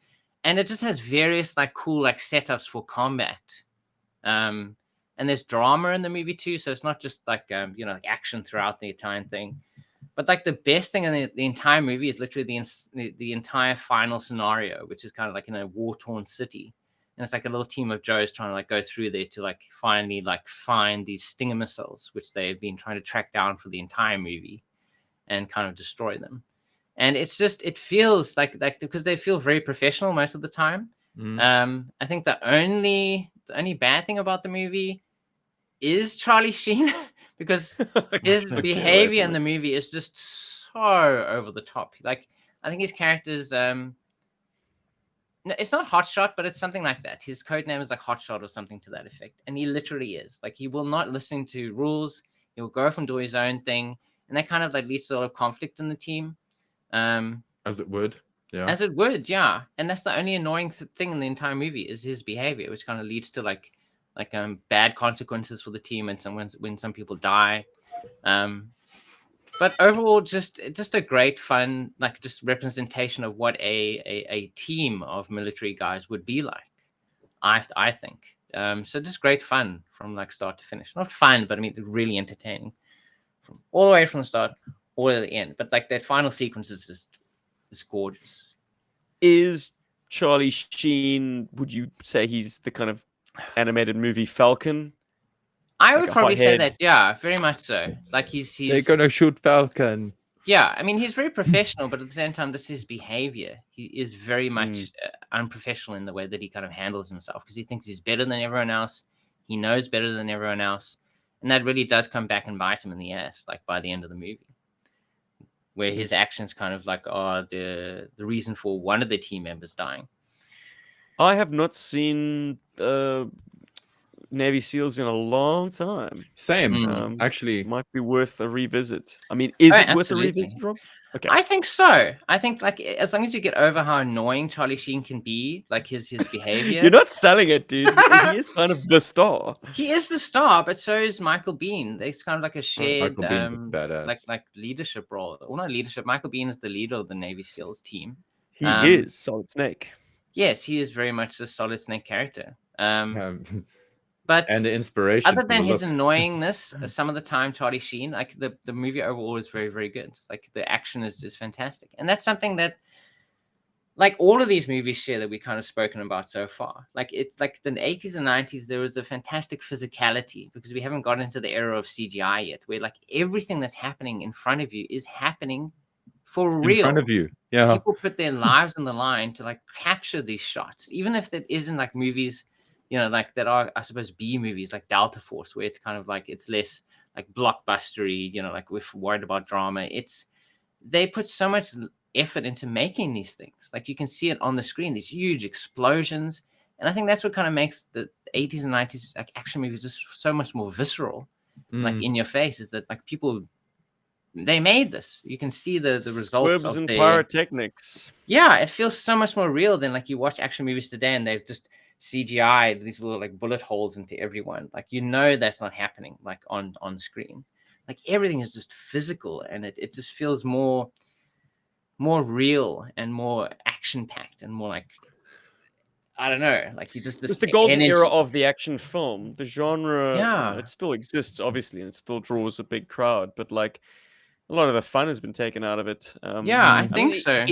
C: And it just has various like cool like setups for combat. And there's drama in the movie too. So it's not just like, like action throughout the entire thing. But like the best thing in the entire movie is literally the entire final scenario, which is kind of like in a war-torn city. And it's like a little team of Joes trying to like go through there to like finally like find these Stinger missiles, which they've been trying to track down for the entire movie and kind of destroy them. And it's just, it feels like because they feel very professional most of the time. I think the only bad thing about the movie is Charlie Sheen, because his behavior in the movie is just so over the top. Like, I think his character's, no, it's not Hotshot, but it's something like that. His code name is like Hotshot or something to that effect. And he literally is. Like, he will not listen to rules. He'll go off and do his own thing. And that kind of like leads to a lot of conflict in the team.
A: As it would,
C: yeah. And that's the only annoying thing in the entire movie is his behavior, which kind of leads to like bad consequences for the team, and when some people die. But overall, just a great fun, like just representation of what a team of military guys would be like. I think. So just great fun from like start to finish. Not fun, but I mean really entertaining from all the way from the start all the way to the end. But like that final sequence is just gorgeous.
B: Is Charlie Sheen, would you say he's the kind of animated movie Falcon?
C: I would probably say that, yeah, very much so. Like he's
A: they're gonna shoot Falcon.
C: Yeah, I mean he's very professional, but at the same time, this is behavior. He is very much unprofessional in the way that he kind of handles himself, because he thinks he's better than everyone else. He knows better than everyone else, and that really does come back and bite him in the ass. Like by the end of the movie, where his actions kind of like are the reason for one of the team members dying.
B: I have not seen Navy SEALs in a long time.
A: Same. Actually,
B: might be worth a revisit. I mean, is it worth a revisit, Rob?
C: Okay. I think so. I think like as long as you get over how annoying Charlie Sheen can be, like his behavior.
B: You're not selling it, dude. He is kind of the star.
C: He is the star, but so is Michael Biehn. It's kind of like a shared
A: Michael Bihn's a badass.
C: like leadership role. Well, not leadership. Michael Biehn is the leader of the Navy SEALs team.
B: He is Solid Snake.
C: Yes, he is very much the Solid Snake character. But
A: and the inspiration.
C: Other than his annoyingness, some of the time, Charlie Sheen, like the movie overall is very, very good. Like the action is fantastic. And that's something that like all of these movies share that we kind of spoken about so far. Like it's like the 80s and 90s, there was a fantastic physicality because we haven't gotten into the era of CGI yet, where like everything that's happening in front of you is happening for real.
A: In front of you. Yeah.
C: People put their lives on the line to like capture these shots, even if that isn't like movies, you know, like that are, I suppose, B movies like Delta Force, where it's kind of like it's less like blockbustery, you know, like we're worried about drama. They put so much effort into making these things. Like you can see it on the screen, these huge explosions. And I think that's what kind of makes the 80s and 90s like action movies just so much more visceral, like in your face, is that like people they made this. You can see the results
B: Squibs
C: of
B: and
C: their
B: pyrotechnics.
C: Yeah, it feels so much more real than like you watch action movies today and they've just CGI'd these little like bullet holes into everyone. Like that's not happening like on screen. Like everything is just physical, and it just feels more real and more action packed and more like, I don't know, like you just this
B: It's the golden
C: energy.
B: era of the action film. The genre,
C: Yeah,
B: it still exists, obviously, and it still draws a big crowd. But like, a lot of the fun has been taken out of it.
C: yeah, I think so.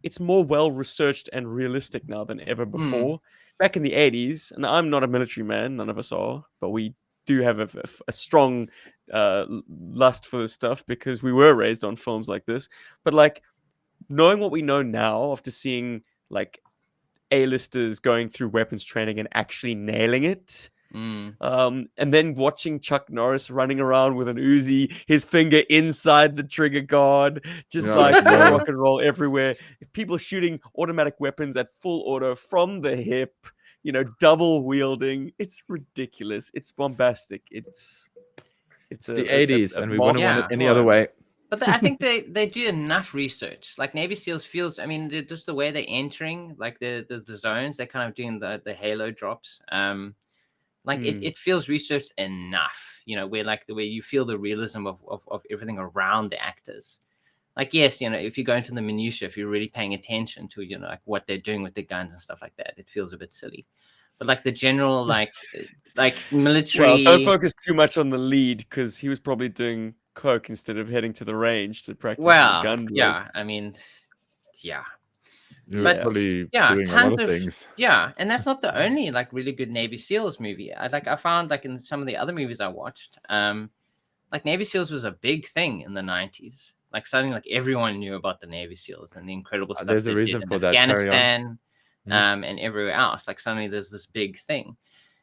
B: It's more well researched and realistic now than ever before. Back in the 80s, and I'm not a military man, none of us are, but we do have a strong lust for this stuff because we were raised on films like this. But like, knowing what we know now after seeing like A-listers going through weapons training and actually nailing it. And then watching Chuck Norris running around with an Uzi, his finger inside the trigger guard, just like rock and roll everywhere. People shooting automatic weapons at full auto from the hip, double wielding. It's ridiculous. It's bombastic. It's
A: the 80s, and we wouldn't want it any other way.
C: But I think they do enough research. Like Navy SEALs feels, I mean, just the way they're entering, like the zones, they're kind of doing the halo drops. It feels researched enough, where like the way you feel the realism of everything around the actors. Like, yes, if you go into the minutiae, if you're really paying attention to, like what they're doing with the guns and stuff like that, it feels a bit silly. But like the general, like military.
B: Well, don't focus too much on the lead because he was probably doing coke instead of heading to the range to practice his gun drills.
C: Yeah, I mean, yeah.
A: But doing a lot of things.
C: Yeah, and that's not the only like really good Navy SEALs movie. I found like in some of the other movies I watched, like Navy SEALs was a big thing in the 90s. Like suddenly, like everyone knew about the Navy SEALs and the incredible stuff
A: there's a reason for that.
C: Afghanistan, and everywhere else. Like suddenly there's this big thing.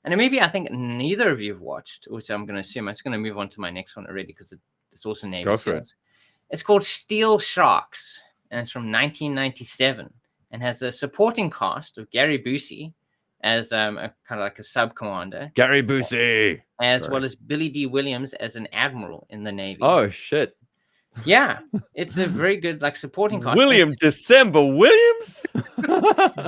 C: And a movie I think neither of you have watched, which I'm going to assume. I'm just going to move on to my next one already because it's also Navy SEALs. It's called Steel Sharks, and it's from 1997, and has a supporting cast of Gary Busey as a kind of like a sub commander.
A: Gary Busey,
C: as well as Billy D. Williams as an admiral in the Navy.
A: Oh shit!
C: Yeah, it's a very good like supporting cast.
B: William December Williams.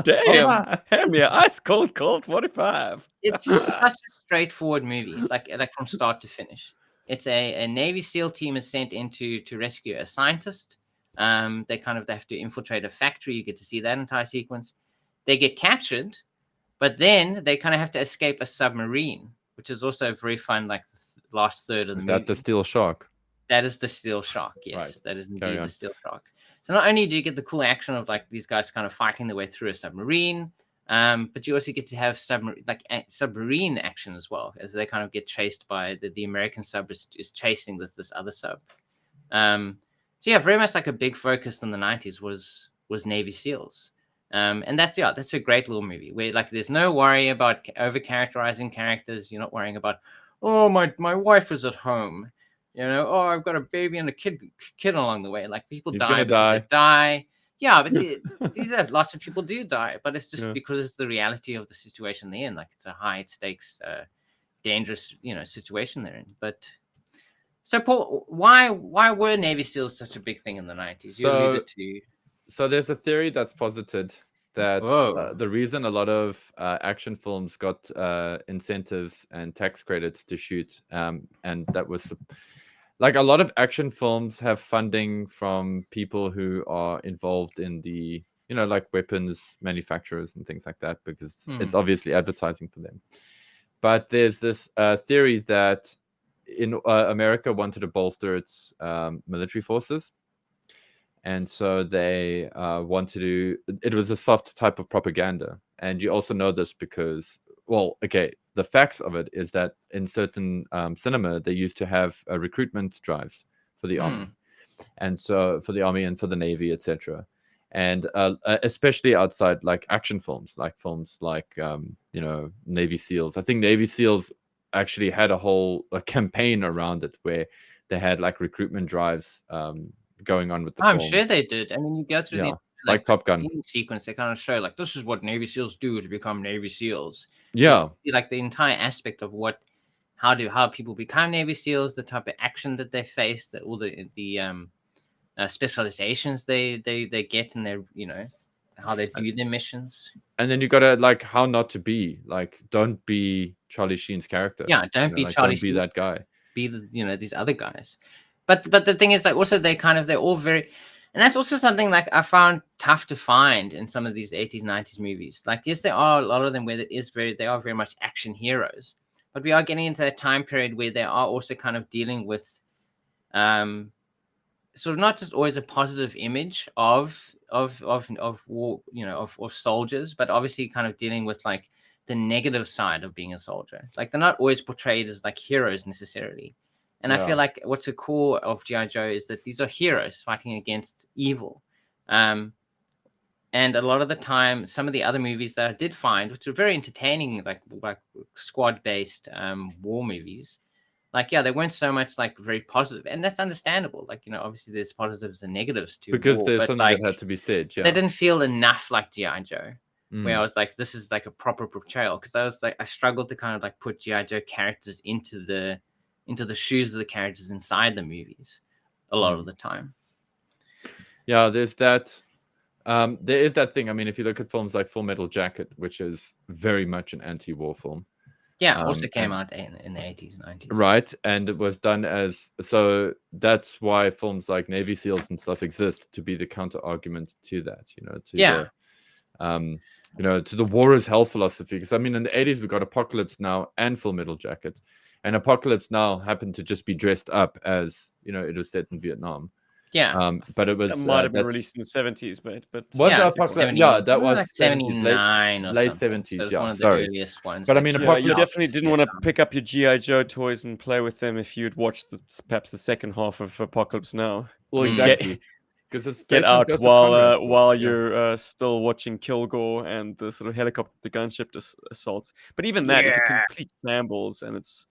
B: Damn, hand me an ice cold 45.
C: It's such a straightforward movie, like from start to finish. It's a Navy SEAL team is sent in to rescue a scientist. They have to infiltrate a factory. You get to see that entire sequence. They get captured, but then they kind of have to escape a submarine, which is also very fun. Like the last third of the movie.
A: Is that the Steel Shark?
C: That is the Steel Shark. Yes, right. That is indeed the Steel Shark. So not only do you get the cool action of like these guys kind of fighting their way through a submarine, but you also get to have submarine action as well, as they kind of get chased by the American sub is chasing this other sub. So yeah, very much like a big focus in the 90s was Navy SEALs. And that's a great little movie where like there's no worry about over characterizing characters. You're not worrying about, oh, my wife is at home. Oh, I've got a baby and a kid along the way. Like people die. Yeah, but lots of people do die. But it's just because it's the reality of the situation they're in. Like it's a high stakes, dangerous, situation they're in. But so, Paul, why were Navy SEALs such a big thing in the 90s?
A: So there's a theory that's posited that the reason a lot of action films got incentives and tax credits to shoot, and that was like a lot of action films have funding from people who are involved in the, like weapons manufacturers and things like that, because it's obviously advertising for them. But there's this theory that in America wanted to bolster its military forces. And so they wanted to, it was a soft type of propaganda. And you also know this because, the facts of it is that in certain cinema, they used to have recruitment drives for the army. And so for the army and for the Navy, etc. And especially outside like action films like Navy SEALs. I think Navy SEALs actually had a whole campaign around it where they had like recruitment drives going on with the
C: I'm
A: film.
C: sure they did. I mean, you go through the
A: like Top Gun
C: sequence, they kind of show like this is what Navy SEAls do to become Navy SEAls.
A: Yeah,
C: you see, like the entire aspect of what how people become Navy SEALs, the type of action that they face, that all the specializations they get in their, how they do their missions.
A: And then you gotta like how not to be like, don't be Charlie Sheen's character.
C: Yeah, don't be Charlie.
A: Don't be that guy.
C: Be the these other guys. But the thing is, like, also they're all very, and that's also something like I found tough to find in some of these 80s, 90s movies. Like, yes, there are a lot of them where they are very much action heroes, but we are getting into that time period where they are also kind of dealing with sort of not just always a positive image of war, of soldiers, but obviously kind of dealing with like the negative side of being a soldier. Like, they're not always portrayed as like heroes necessarily. And I feel like what's the core of GI Joe is that these are heroes fighting against evil. And a lot of the time, some of the other movies that I did find, which were very entertaining, like squad-based war movies, like, they weren't so much like very positive, and that's understandable. Like, obviously there's positives and negatives to
A: because
C: war,
A: there's
C: but
A: something
C: like,
A: that had to be said. Yeah,
C: they didn't feel enough like GI Joe, where I was like, this is like a proper portrayal, because I struggled to kind of like put GI Joe characters into the shoes of the characters inside the movies a lot of the time.
A: Yeah, there's that. There is that thing. I mean, if you look at films like Full Metal Jacket, which is very much an anti-war film.
C: Yeah, also came out in the 80s and 90s.
A: Right, and it was done as, so that's why films like Navy SEALs and stuff exist, to be the counter argument to that, to the war is hell philosophy. Because I mean, in the 80s we got Apocalypse Now and Full Metal Jacket, and Apocalypse Now happened to just be dressed up as, it was set in Vietnam.
C: Yeah,
A: but it was
B: that might have been released in the 70s, but
A: was that Apocalypse? Yeah, that was
C: like 79 or
A: late
C: something.
A: 70s.
C: So
A: yeah,
C: one of the
A: sorry.
C: earliest ones.
A: But I mean,
B: you definitely didn't want to pick up your GI Joe toys and play with them if you'd watched perhaps the second half of Apocalypse Now.
A: Well, exactly. Because it's
B: get out while you're still watching Kilgore and the sort of helicopter gunship assaults. But even that is a complete shambles, and it's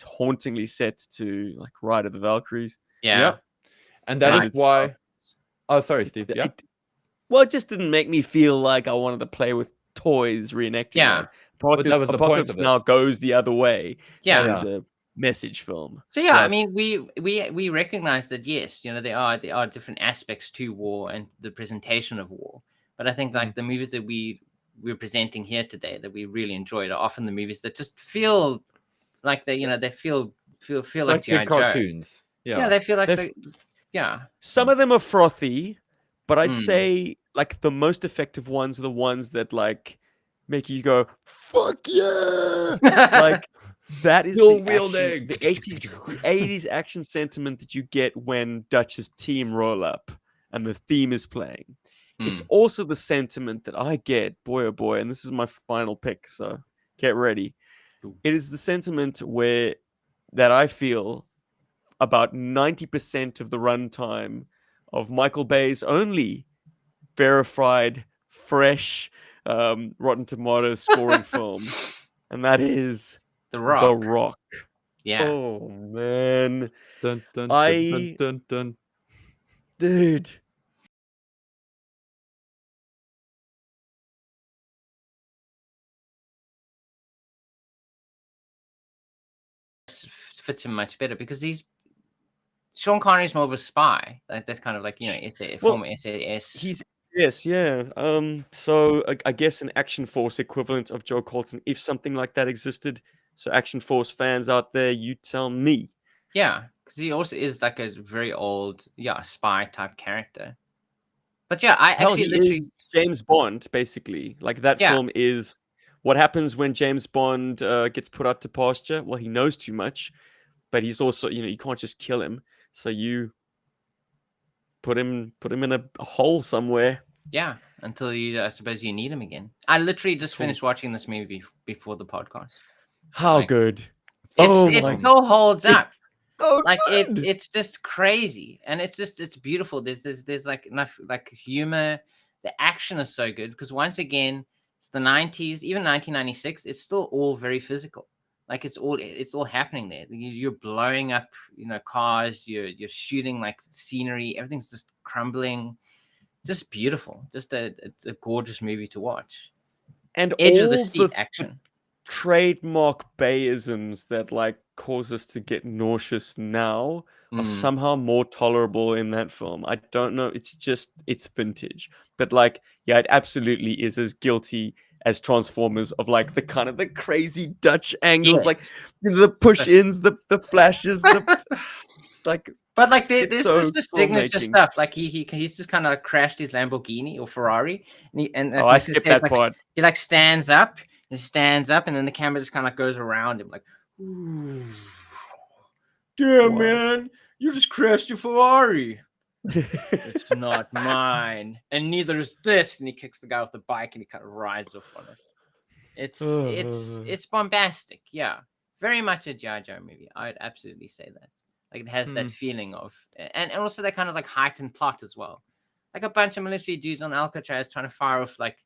B: hauntingly set to like Ride of the Valkyries.
C: Yeah.
A: Yep. And that is why. Oh, sorry, Steve. Yeah.
B: It just didn't make me feel like I wanted to play with toys reenacting.
C: Yeah.
A: But that was the point of it.
B: Now goes the other way.
C: Yeah.
B: That is a message film.
C: So yeah, I mean, we recognize that, yes, there are different aspects to war and the presentation of war. But I think like the movies that we're presenting here today that we really enjoyed are often the movies that just feel like they feel like GI Joe
A: cartoons. Yeah,
C: they feel like
B: Some of them are frothy, but I'd say like the most effective ones are the ones that like make you go fuck yeah. Like that is the 80s action sentiment that you get when Dutch's team roll up and the theme is playing. It's also the sentiment that I get, boy oh boy, and this is my final pick, so get ready. It is the sentiment that I feel about 90% of the runtime of Michael Bay's only verified, fresh, Rotten Tomatoes scoring film, and that is
C: The Rock.
B: The Rock.
C: Yeah.
B: Oh man.
A: Dun, dun, dun, dun, dun.
B: Dude.
C: Fits him much better because Sean Connery's more of a spy. Like that's kind of like former SAS.
B: So I guess an Action Force equivalent of Joe Colton, if something like that existed. So Action Force fans out there, you tell me.
C: Yeah, because he also is like a very old spy type character. But yeah,
B: he is James Bond basically. Like that film is what happens when James Bond gets put out to pasture. Well, he knows too much. But he's also, you can't just kill him. So you put him in a hole somewhere.
C: Yeah, until I suppose you need him again. I literally just finished watching this movie before the podcast.
B: How good!
C: It still holds up.
B: So
C: like
B: good.
C: It's just crazy, and it's beautiful. There's like enough like humor. The action is so good because once again, it's the 90s, even 1996. It's still all very physical. Like it's all happening there. You're blowing up, cars. You're shooting like scenery. Everything's just crumbling. Just beautiful. Just it's a gorgeous movie to watch.
B: And
C: edge of the seat action.
B: trademark Bayisms that like cause us to get nauseous now are somehow more tolerable in that film. I don't know. It's vintage, but like, yeah, it absolutely is as guilty as Transformers of like the kind of the crazy Dutch angles, like the push-ins, the flashes, the like.
C: But like there's this signature stuff. Like he's just kind of crashed his Lamborghini or Ferrari, and
B: I skipped that part.
C: He like stands up, and then the camera just kind of like goes around him, like, ooh, damn man, you just crashed your Ferrari. It's not mine, and neither is this. And he kicks the guy off the bike, and he kind of rides off on it. It's bombastic, yeah, very much a GI Joe movie. I'd absolutely say that. Like it has that feeling of, and also that kind of like heightened plot as well. Like a bunch of military dudes on Alcatraz trying to fire off like,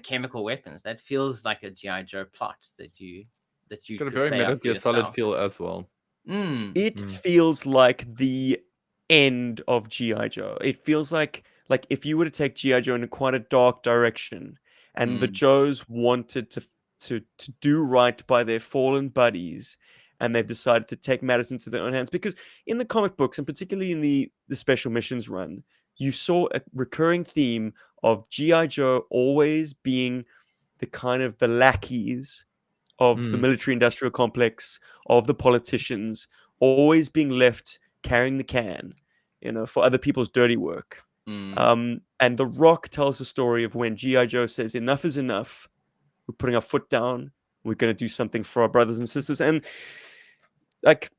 C: chemical weapons. That feels like a GI Joe plot that you. It's
A: got a very Metal Gear Solid feel as well.
B: It feels like the end of GI Joe. It feels like if you were to take GI Joe in quite a dark direction, and the Joes wanted to do right by their fallen buddies, and they've decided to take matters into their own hands. Because in the comic books, and particularly in the Special Missions run, you saw a recurring theme of GI Joe always being the kind of the lackeys of the military-industrial complex, of the politicians, always being left carrying the can, for other people's dirty work. And The Rock tells the story of when GI Joe says, enough is enough. We're putting our foot down. We're going to do something for our brothers and sisters. And like,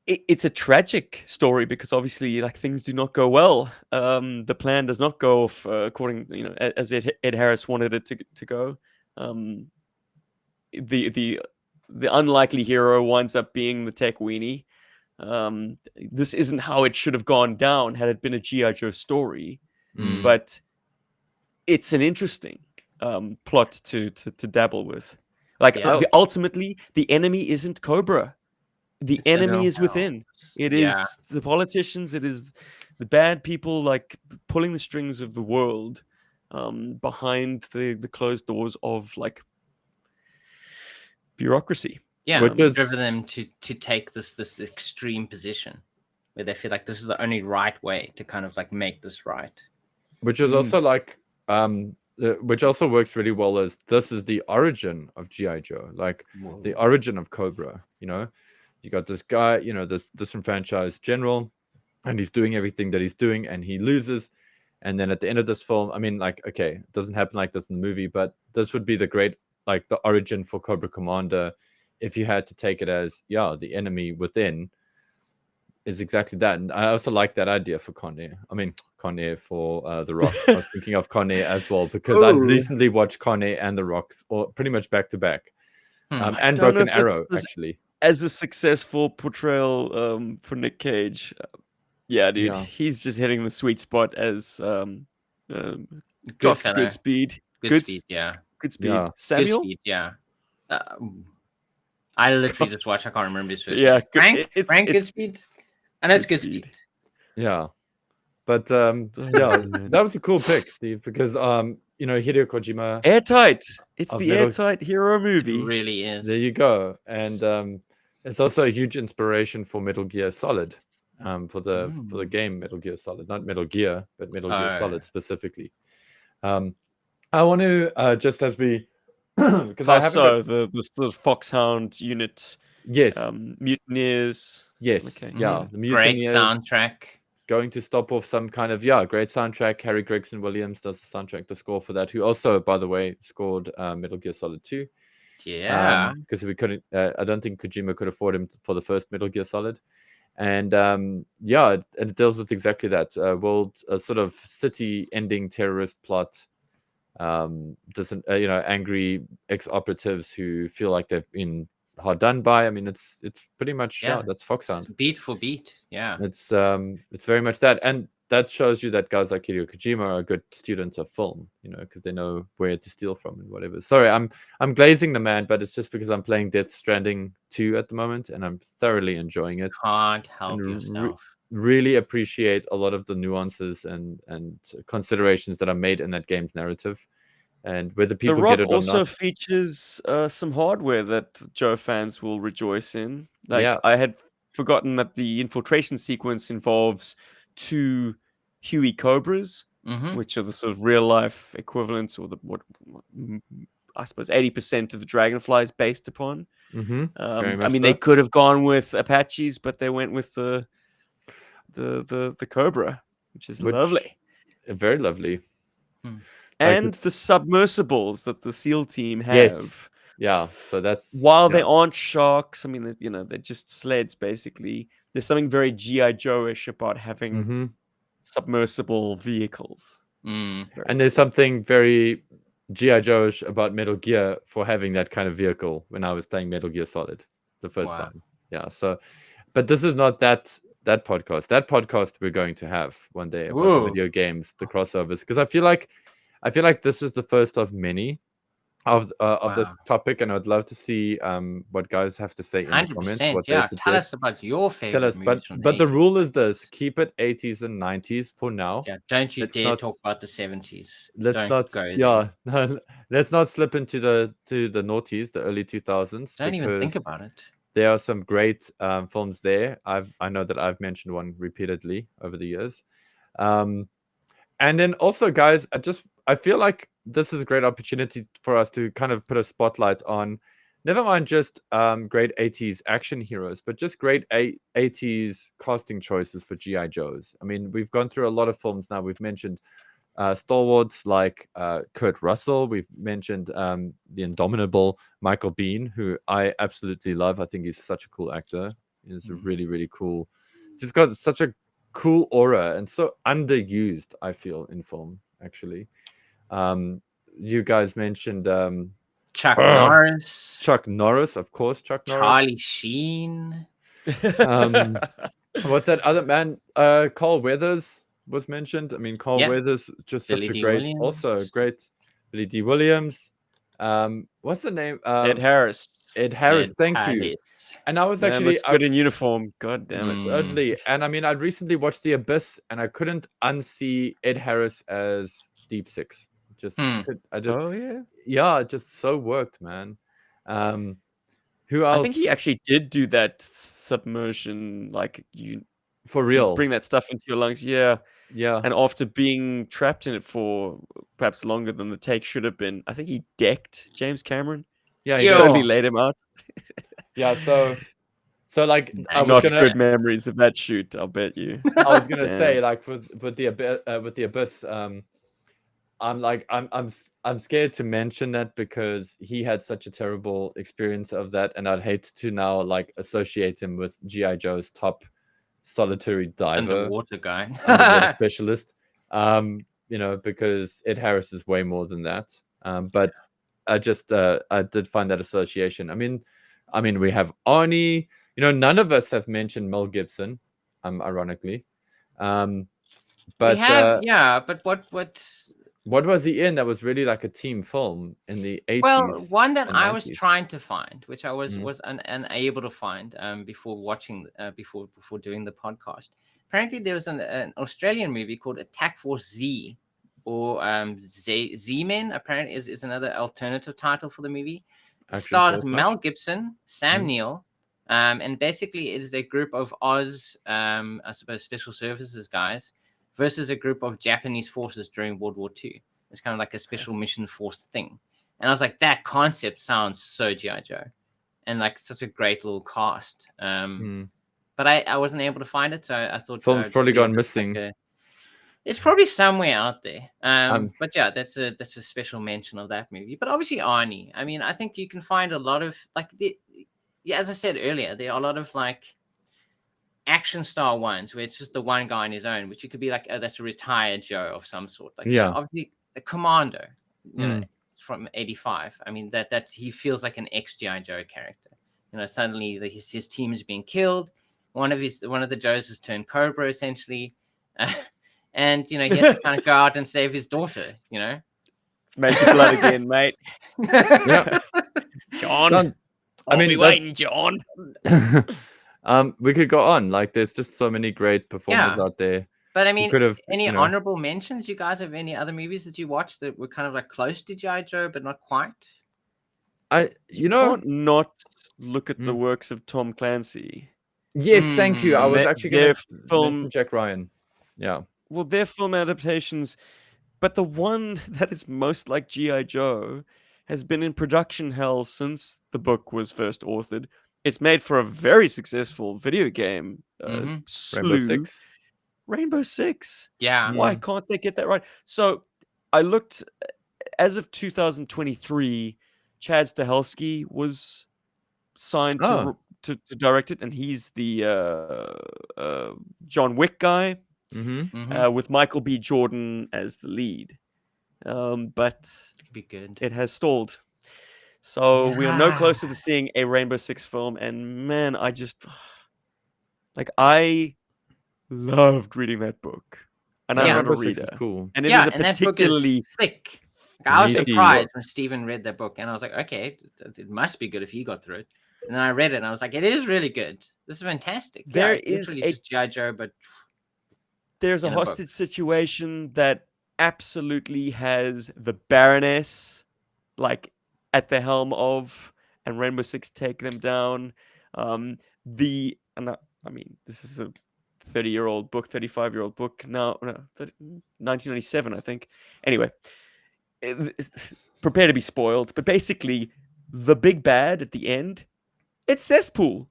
B: it's a tragic story because obviously, like, things do not go well. The plan does not go off according, as Ed Harris wanted it to go. The unlikely hero winds up being the tech weenie. This isn't how it should have gone down had it been a GI Joe story, but it's an interesting plot to dabble with. Like, ultimately, the enemy isn't Cobra. The enemy is within. It is the politicians. It is the bad people, like pulling the strings of the world behind the closed doors of like bureaucracy.
C: Yeah, which has driven them to take this extreme position where they feel like this is the only right way to kind of like make this right.
A: Which is also like which also works really well as this is the origin of GI Joe, like the origin of Cobra. You got this guy, this disenfranchised general, and he's doing everything that he's doing, and he loses. And then at the end of this film, I mean, like, okay, it doesn't happen like this in the movie, but this would be the origin for Cobra Commander, if you had to take it as, the enemy within is exactly that. And I also like that idea for Con Air. I mean, Con Air for The Rock. I was thinking of Con Air as well, because I recently watched Con Air and The Rock, or pretty much back to back. And Broken Arrow, actually.
B: As a successful portrayal for Nick Cage. Yeah, dude. Yeah. He's just hitting the sweet spot as good speed.
C: Good speed, yeah.
B: Good speed. Yeah. Samuel?
C: Good speed, yeah. I literally just watched. I can't remember his first
B: name.
C: Frank Goodspeed? I know it's Goodspeed.
A: Yeah. But that was a cool pick, Steve, because Hideo Kojima.
B: Airtight. It's the Airtight hero movie.
C: It really is.
A: There you go. And it's also a huge inspiration for Metal Gear Solid. For the game Metal Gear Solid, not Metal Gear, but Metal Gear Solid specifically. I want to just as we
B: because I haven't the Foxhound unit.
A: Yes.
B: Mutineers.
A: Yes. Okay. Yeah. The
C: Mutineers. Great soundtrack.
A: Going to stop off some kind of great soundtrack. Harry Gregson Williams does the soundtrack, the score for that. Who also, by the way, scored Metal Gear Solid 2.
C: Yeah.
A: Because we couldn't. I don't think Kojima could afford him for the first Metal Gear Solid. And it deals with exactly that world sort of city-ending terrorist plot. Angry ex-operatives who feel like they've been hard done by. I mean, it's pretty much that's Foxhound.
C: Beat for beat, yeah.
A: It's very much that, and that shows you that guys like Hideo Kojima are good students of film, because they know where to steal from and whatever. Sorry, I'm glazing the man, but it's just because I'm playing Death Stranding 2 at the moment, and I'm thoroughly enjoying it.
C: Can't help yourself.
A: Really appreciate a lot of the nuances and considerations that are made in that game's narrative. and whether
B: The
A: people
B: Rock
A: get it or
B: also
A: not.
B: features some hardware that Joe fans will rejoice in. Like,
A: Yeah.
B: I had forgotten that the infiltration sequence involves 2 Huey Cobras, which are the sort of real life equivalents, or what I suppose 80% of the Dragonfly is based upon.
A: Very
B: I
A: much
B: mean,
A: so.
B: they could have gone with Apaches, but they went with the Cobra, which is lovely.
A: Very lovely.
B: And the submersibles that the SEAL team have.
A: Yes. Yeah. So that's
B: while they aren't sharks. I mean, they're just sleds basically. There's something very GI Joe-ish about having submersible vehicles.
A: And there's something very GI Joe-ish about Metal Gear for having that kind of vehicle. When I was playing Metal Gear Solid the first time, yeah. So, but this is not that podcast. That podcast we're going to have one day about the video games, the crossovers, because I feel like this is the first of many of this topic, and I'd love to see what guys have to say in the comments. What they suggest.
C: Tell us about your favorite movies from the
A: but the
C: 80s.
A: rule is this: keep it 80s and 90s for now.
C: Yeah, don't you dare talk about the 70s.
A: Let's not go there. Let's not slip into the noughties, the early 2000s.
C: Don't even think about it.
A: There are some great films there. I know that I've mentioned one repeatedly over the years. And then also, guys, I feel like this is a great opportunity for us to kind of put a spotlight on, never mind just great 80s action heroes, but just great 80s casting choices for GI Joes. I mean, we've gone through a lot of films now. We've mentioned stalwarts like Kurt Russell. We've mentioned the indomitable Michael Biehn, who I absolutely love. I think he's such a cool actor. He's really, really cool. He's got such a cool aura and so underused, I feel, in film, actually. You guys mentioned
C: Chuck Norris.
A: Chuck Norris, of course. Chuck Norris.
C: Charlie Sheen.
A: What's that other man? Carl Weathers was mentioned. I mean, Carl Weathers, just
C: Billy
A: such a
C: D.
A: great,
C: Williams.
A: also great Billy D. Williams. What's the name?
B: Ed Harris.
A: Ed Harris, thank you. And I was actually
B: looks good in uniform. God damn it.
A: Certainly. And I mean, I recently watched The Abyss, and I couldn't unsee Ed Harris as Deep Six. It just so worked, man. Who else?
B: I think he actually did do that submersion, like you
A: for real,
B: bring that stuff into your lungs. Yeah.
A: And
B: after being trapped in it for perhaps longer than the take should have been, I think he decked James Cameron.
A: Yeah,
B: he totally laid him out.
A: Yeah, so like
B: not good memories of that shoot, I'll bet you.
A: I was gonna say, like with the Abyss, I'm scared to mention that because he had such a terrible experience of that, and I'd hate to now like associate him with GI Joe's top solitary diver,
C: underwater guy,
A: underwater specialist. Because Ed Harris is way more than that. But I did find that association. I mean, we have Arnie. None of us have mentioned Mel Gibson, ironically. But
C: we have, but
A: what was he in that was really like a team film in the 80s?
C: Well, one that I was trying to find, which I was unable to find before watching before doing the podcast. Apparently, there was an Australian movie called Attack Force Z, or Z-Men. Apparently, is another alternative title for the movie. It stars Mel Gibson, Sam Neill, and basically it is a group of Oz, I suppose, special services guys versus a group of Japanese forces during World War II. It's kind of like a special mission force thing. And I was like, that concept sounds so G.I. Joe. And like such a great little cast. But I wasn't able to find it, so I thought
A: film's probably gone missing.
C: It's probably somewhere out there. But yeah, that's a special mention of that movie. But obviously Arnie. I mean, I think you can find a lot of like as I said earlier, there are a lot of like action star ones where it's just the one guy on his own, which you could be like, oh, that's a retired Joe of some sort. Like obviously the Commando, from 85. I mean that he feels like an ex-GI Joe character. Suddenly his team is being killed. One of the Joes has turned Cobra essentially. And he has to kind of go out and save his daughter, Let's
B: make the blood again, mate.
A: Yeah.
B: John. I'll be waiting, John.
A: We could go on. Like, there's just so many great performers out there.
C: But I mean, any honorable mentions? You guys have any other movies that you watched that were kind of like close to GI Joe, but not quite?
B: You can't not look at the works of Tom Clancy.
A: Yes, thank you. I was actually going to mention Jack Ryan. Yeah.
B: Well, their film adaptations, but the one that is most like GI Joe has been in production hell since the book was first authored. It's made for a very successful video game. Rainbow Six.
C: Yeah.
B: Why can't they get that right? So I looked, as of 2023, Chad Stahelski was signed to direct it, and he's the John Wick guy, with Michael B. Jordan as the lead. But
C: be good.
B: It has stalled. So we are no closer to seeing a Rainbow Six film, and man, I loved reading that book. And I'm not a reader.
A: Cool.
B: And it is a particularly
C: that book is thick. I was surprised when Steven read that book, and I was like, okay, it must be good if he got through it. And then I read it, and I was like, it is really good. This is fantastic.
B: There is
C: just G.I. Joe, but
B: there's a hostage situation that absolutely has the Baroness at the helm of, and Rainbow Six take them down. This is a 30-year-old book, 35-year-old book. 1997, I think. Anyway, prepare to be spoiled. But basically, the big bad at the end, it's Cesspool.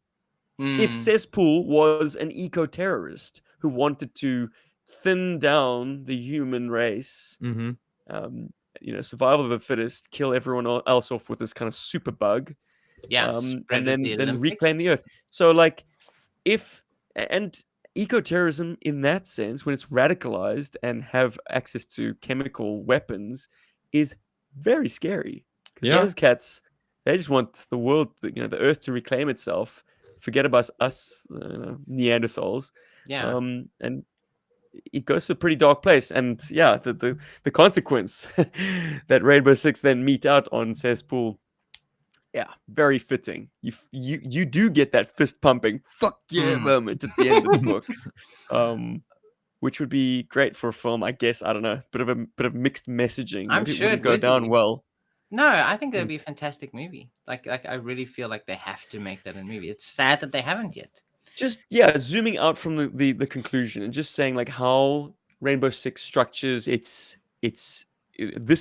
B: If Cesspool was an eco-terrorist who wanted to thin down the human race, survival of the fittest, kill everyone else off with this kind of super bug, and then reclaim the earth. So eco-terrorism in that sense, when it's radicalized and have access to chemical weapons, is very scary. Those cats, they just want the world, the earth to reclaim itself. Forget about us, Neanderthals.
C: Yeah.
B: And it goes to a pretty dark place. And the consequence that Rainbow Six then mete out on Cesspool, very fitting. You do get that fist pumping fuck yeah moment at the end of the book, which would be great for a film, I guess. I don't know, bit of mixed messaging.
C: I'm sure
B: it would go down well.
C: No, I think that'd be a fantastic movie. Like I really feel like they have to make that a movie. It's sad that they haven't yet.
B: Just zooming out from the conclusion and just saying how Rainbow Six structures this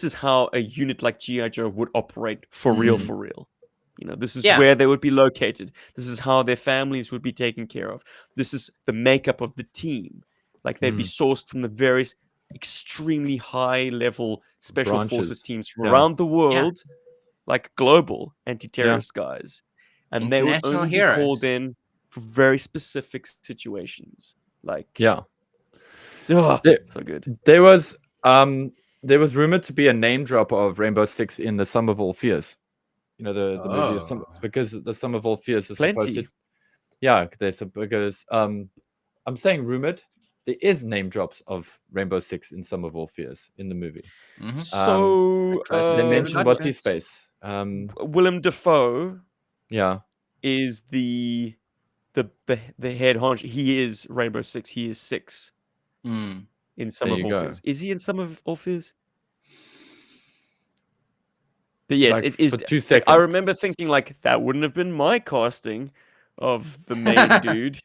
B: is how a unit like GI Joe would operate for real. This is where they would be located. This is how their families would be taken care of. This is the makeup of the team. They'd be sourced from the various extremely high level special forces teams from around the world, like global anti-terrorist guys, and they would only be called in for very specific situations. So good.
A: There was rumored to be a name drop of Rainbow Six in the Sum of All Fears. The movie, because the Sum of All Fears is supposed to. Yeah, because I'm saying rumored. There is name drops of Rainbow Six in Sum of All Fears in the movie.
B: So
A: they mentioned what's his face.
B: Willem Dafoe.
A: Yeah,
B: is the head honcho. He is Rainbow Six. He is Six in Sum of All Fears. Is he in Sum of All Fears? But yes, it is.
A: 2 seconds.
B: I remember thinking that wouldn't have been my casting of the main dude,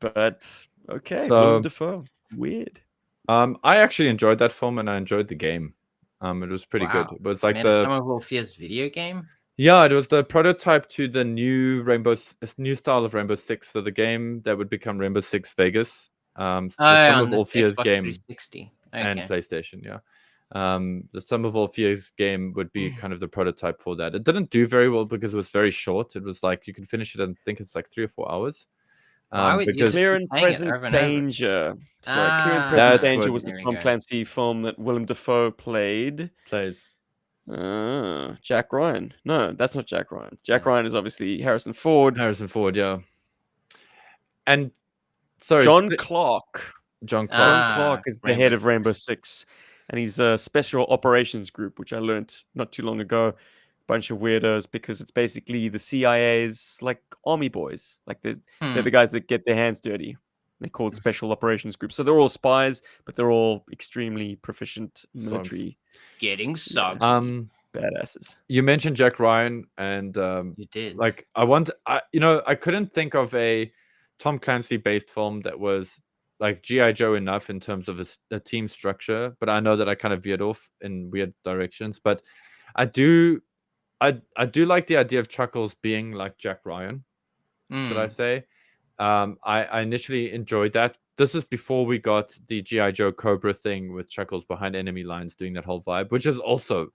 B: but. Okay, Willem Dafoe. Weird.
A: I actually enjoyed that film, and I enjoyed the game. It was pretty good. It was like the
C: Sum of All Fears video game.
A: Yeah, it was the prototype to the new style of Rainbow Six. So the game that would become Rainbow Six Vegas. The Sum of All Fears game
C: 360.
A: And PlayStation. Yeah. The Sum of All Fears game would be kind of the prototype for that. It didn't do very well because it was very short. It was you can finish it in, I think it's 3 or 4 hours.
B: Because Clear and Present Danger. Sorry, Clear and Present Danger was the Tom Clancy film that Willem Dafoe plays. Jack Ryan. No, that's not Jack Ryan. Jack Ryan is obviously Harrison Ford.
A: Yeah. And sorry,
B: John Clark.
A: John Clark
B: is the head of Rainbow Six, and he's a special operations group, which I learned not too long ago. Bunch of weirdos, because it's basically the CIA's army boys. They're the guys that get their hands dirty. They're called Special Operations Group. So they're all spies, but they're all extremely proficient military.
C: Getting soggy.
B: Badasses.
A: You mentioned Jack Ryan, and
C: you did.
A: Like I couldn't think of a Tom Clancy based film that was like GI Joe enough in terms of a team structure, but I know that I kind of veered off in weird directions. But I do like the idea of Chuckles being like Jack Ryan. Should I say? I initially enjoyed that. This is before we got the GI Joe Cobra thing with Chuckles behind enemy lines doing that whole vibe, which is also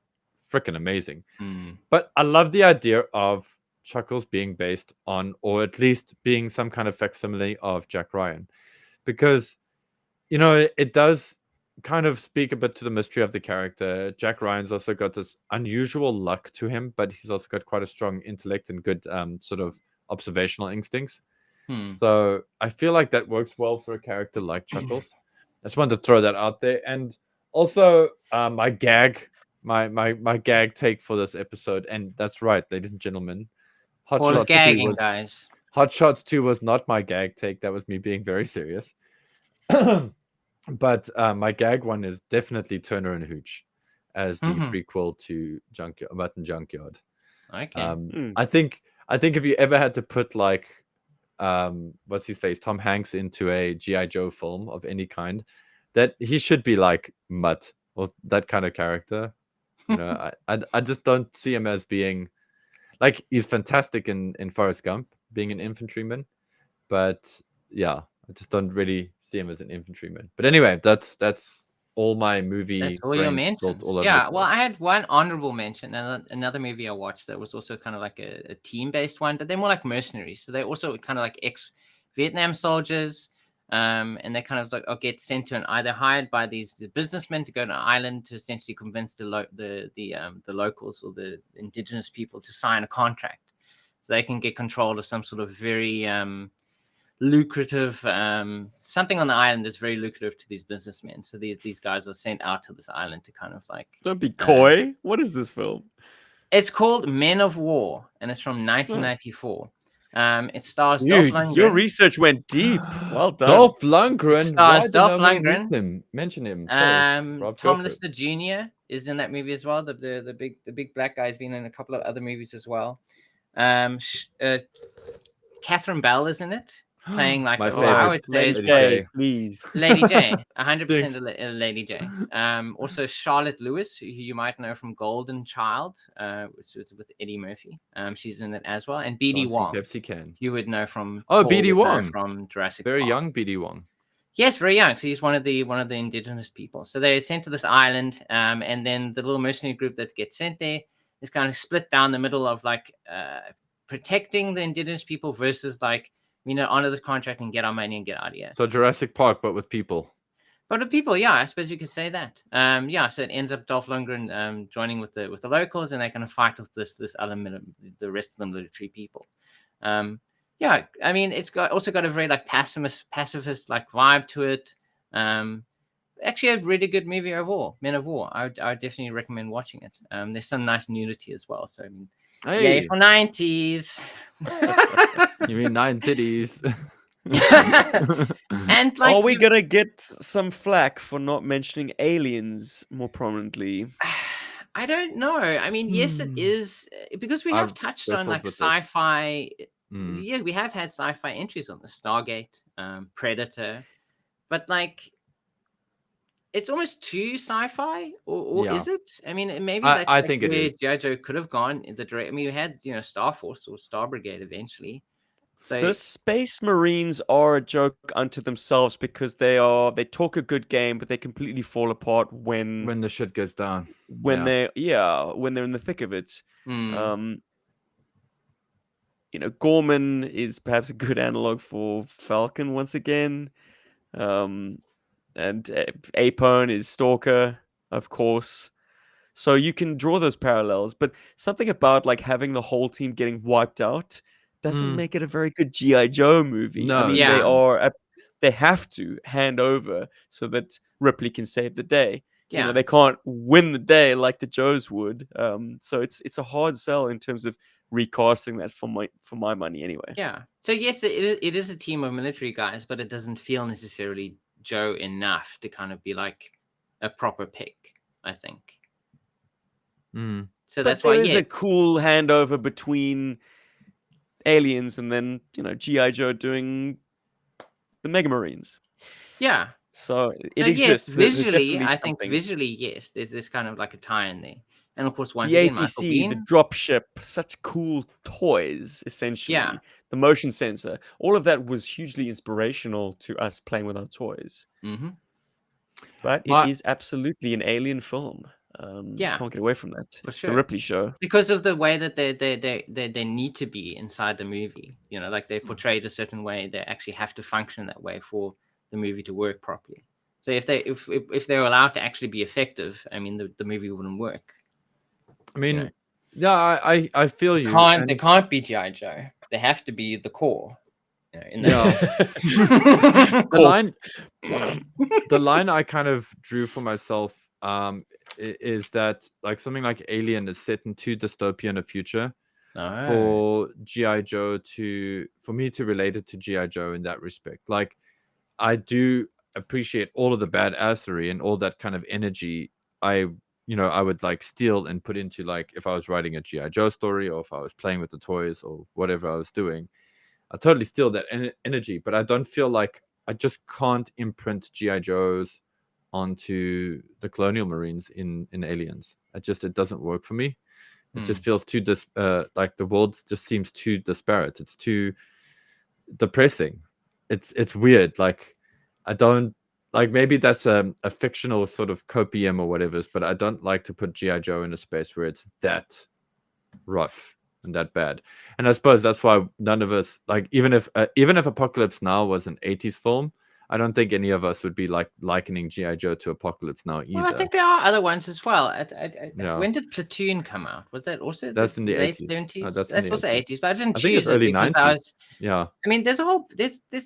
A: freaking amazing. But I love the idea of Chuckles being based on, or at least being some kind of facsimile of Jack Ryan, because it does kind of speak a bit to the mystery of the character. Jack Ryan's also got this unusual luck to him, but he's also got quite a strong intellect and good sort of observational instincts. So I feel like that works well for a character like Chuckles. I just wanted to throw that out there. And also my gag take for this episode, and that's right, ladies and gentlemen, Hot Shots 2 was not my gag take. That was me being very serious. But my gag one is definitely Turner and Hooch as the prequel to Mutton Junkyard.
C: Okay.
A: I think if you ever had to put like what's his face, Tom Hanks, into a GI Joe film of any kind, that he should be like Mutt or that kind of character. I just don't see him as being like, he's fantastic in Forrest Gump being an infantryman, but yeah, I just don't really see him as an infantryman. But anyway, that's all my movie.
C: That's all your mentions. Yeah, well, I had one honorable mention, and another movie I watched that was also kind of like a team-based one, but they're more like mercenaries. So they're also kind of like ex-Vietnam soldiers, and they kind of like get sent to either hired by these businessmen to go to an island to essentially convince the locals or the indigenous people to sign a contract, so they can get control of some sort of very lucrative something on the island that's very lucrative to these businessmen. So these guys are sent out to this island to kind of like,
B: don't be coy. What is this film?
C: It's called Men of War, and it's from 1994. It stars Dolph Lundgren.
B: Your research went deep. Well done.
A: Dolph Lundgren.
C: It stars Dolph Lundgren.
A: Mention him.
C: Tom Lister Jr. is in that movie as well. The big black guy has been in a couple of other movies as well. Catherine Bell is in it, playing like
A: my favorite.
B: Lady J, please.
C: Lady J, 100% Lady J. Also Charlotte Lewis, who you might know from Golden Child, which was with Eddie Murphy. She's in it as well, and BD Wong.
A: Pepsi can.
C: You would know from
A: BD Wong
C: from Jurassic
A: Park.
C: Very
A: young BD Wong.
C: Yes, very young. So he's one of the indigenous people. So they're sent to this island, and then the little mercenary group that gets sent there is kind of split down the middle of like protecting the indigenous people versus like, honor this contract and get our money and get out of here.
A: So Jurassic Park, but with people.
C: But with people, yeah, I suppose you could say that. So it ends up Dolph Lundgren joining with the locals, and they're going to fight with this element, the rest of the military people. It's also got a very like pacifist like vibe to it. Actually, a really good movie overall. Men of War. I would definitely recommend watching it. There's some nice nudity as well. So yay for 90s.
A: You mean 90s?
C: And like,
B: are we gonna get some flack for not mentioning aliens more prominently?
C: I don't know. I mean, yes, it is, because we have touched on like sci-fi. Yeah, we have had sci-fi entries on the Stargate, Predator, but like, it's almost too sci-fi, or is it? I mean, maybe that's
A: I think it is.
C: GI Joe could have gone in the direct. I mean, we had Star Force or Star Brigade eventually. So
B: the Space Marines are a joke unto themselves because they talk a good game, but they completely fall apart when
A: the shit goes down.
B: When they're in the thick of it. Gorman is perhaps a good analog for Falcon once again. And Apone is Stalker, of course. So you can draw those parallels, but something about like having the whole team getting wiped out doesn't make it a very good GI Joe movie.
A: No,
B: I mean, they have to hand over so that Ripley can save the day.
C: Yeah.
B: They can't win the day like the Joes would. So it's a hard sell in terms of recasting that for my money anyway.
C: Yeah. So yes, it is a team of military guys, but it doesn't feel necessarily Joe enough to kind of be like a proper pick, I think.
A: So
C: that's why
B: there is a cool handover between Aliens and then GI Joe doing the Mega Marines.
C: Yeah.
B: So it exists.
C: Yes, visually, I think visually, yes, there's this kind of like a tie in there. And of course, once again, Michael Biehn,
B: the dropship, such cool toys, essentially.
C: Yeah.
B: The motion sensor, all of that was hugely inspirational to us playing with our toys.
C: Mm-hmm.
B: But it is absolutely an alien film.
C: Yeah,
B: can't get away from that.
C: For
B: it's
C: sure.
B: The Ripley show.
C: Because of the way that they need to be inside the movie. Like they're portrayed a certain way. They actually have to function that way for the movie to work properly. So if they're allowed to actually be effective, I mean, the movie wouldn't work.
A: I mean, yeah, I feel you.
C: They can't be GI Joe. They have to be the core.
A: The line I kind of drew for myself is that like something like Alien is set in too dystopian a future for GI Joe for me to relate it to GI Joe in that respect. Like I do appreciate all of the badassery and all that kind of energy I would like steal and put into, like, if I was writing a GI Joe story or if I was playing with the toys or whatever I was doing. I totally steal that energy, but I don't feel like I just can't imprint GI Joes onto the Colonial Marines in Aliens. It doesn't work for me. It just feels too like the world just seems too disparate. It's too depressing. It's weird. Like I don't like, maybe that's a fictional sort of copium or whatever, but I don't like to put GI Joe in a space where it's that rough and that bad. And I suppose that's why none of us, like, even if Apocalypse Now was an 80s film, I don't think any of us would be like likening GI Joe to Apocalypse Now either.
C: Well, I think there are other ones as well. When did Platoon come out? Was that also
A: that's in the
C: late
A: 80s?
C: 70s?
A: That's
C: also 80s, but I didn't choose
A: think it's early 90s.
C: I mean, there's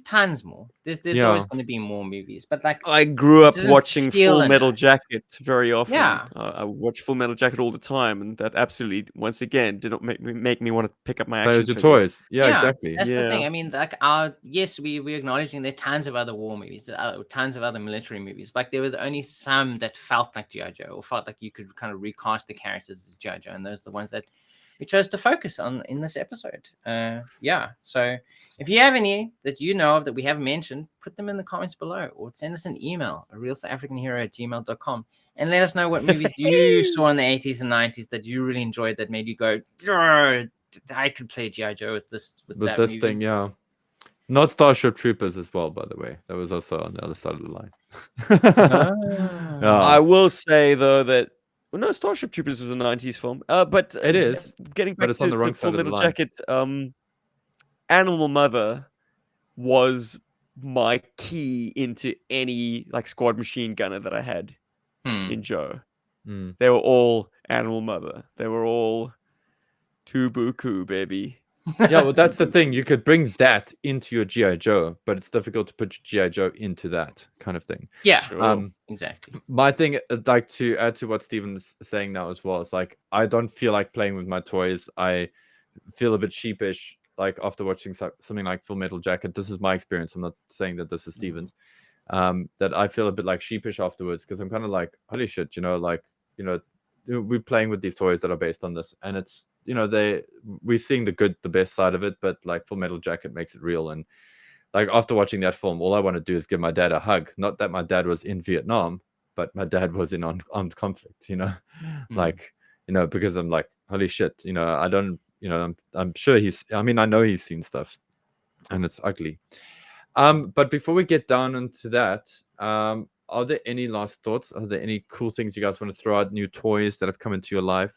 C: tons more. There's always going to be more movies, but like
B: I grew up watching Full Metal Jacket very often.
C: Yeah,
B: I watch Full Metal Jacket all the time, and that absolutely, once again, did not make me want to pick up my action figures.
A: Toys. Yeah, exactly.
C: That's the thing. I mean, like we're acknowledging there are tons of other war movies, tons of other military movies. Like there was only some that felt like GI Joe, or felt like you could kind of recast the characters as GI Joe, and those are the ones that we chose to focus on in this episode. So if you have any that you know of that we haven't mentioned, put them in the comments below, or send us an email, arealsouthafricanhero@gmail.com, and let us know what movies you saw in the 80s and 90s that you really enjoyed, that made you go, I could play GI Joe with this movie.
A: Thing. Yeah, not Starship Troopers as well, by the way. That was also on the other side of the line.
B: I will say though that Starship Troopers was a 90s film. But
A: it is.
B: Getting back to Full Metal Jacket, Animal Mother was my key into any like squad machine gunner that I had in Joe. They were all Animal Mother. They were all Tubuku, baby.
A: Yeah, well, that's the thing. You could bring that into your GI Joe, but it's difficult to put your GI Joe into that kind of thing.
C: Yeah, sure. Exactly.
A: My thing, like, to add to what Steven's saying now as well, is like I don't feel like playing with my toys. I feel a bit sheepish, like after watching something like Full Metal Jacket. This is my experience. I'm not saying that this is Steven's. That I feel a bit like sheepish afterwards, because I'm kind of like, holy shit, we're playing with these toys that are based on this, and it's we're seeing the best side of it, but like Full Metal Jacket makes it real. And like after watching that film, all I want to do is give my dad a hug. Not that my dad was in Vietnam, but my dad was in armed conflict, like, because I'm like, holy shit, I don't, I'm sure I know he's seen stuff, and it's ugly. But before we get down into that, are there any last thoughts? Are there any cool things you guys want to throw out, new toys that have come into your life?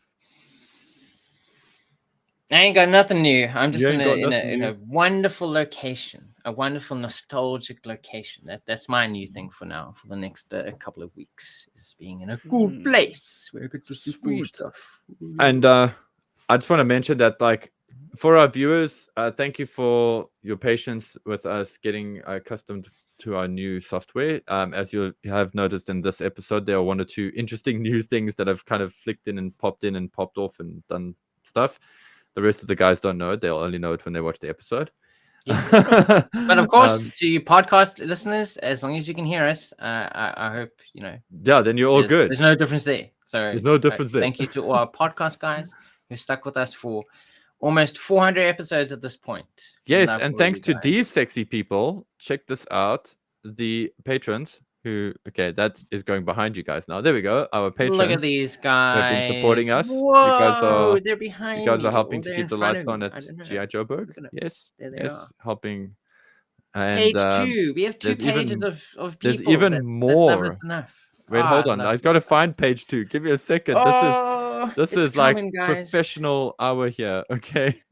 C: I ain't got nothing new. I'm just in a wonderful location, a wonderful nostalgic location. That's my new thing for now, for the next couple of weeks, is being in a cool place where I could just do cool stuff.
A: And I just want to mention that, like, for our viewers, thank you for your patience with us getting accustomed to our new software. As you have noticed in this episode, there are one or two interesting new things that have kind of flicked in and popped off and done stuff. The rest of the guys don't know it. They'll only know it when they watch the episode.
C: Yeah. But of course, to you podcast listeners, as long as you can hear us, I hope you know.
A: Yeah, then you're all good.
C: There's no difference there. So
A: there's no difference there.
C: Thank you to all our podcast guys who stuck with us for almost 400 episodes at this point.
A: Yes, and thanks to these sexy people. Check this out. The patrons who, okay, that is going behind you guys now. There we go. Our patrons.
C: Look at these guys.
A: Have been supporting us.
C: Whoa, they're behind
A: You guys
C: me.
A: are helping to keep the lights on at GI Joburg. Yes,
C: yes,
A: helping. And,
C: page 2. We have 2 pages of people.
A: There's even more.
C: That's enough.
A: Wait, hold on. I've got to find page 2. Give me a second. This is like professional hour here. Okay.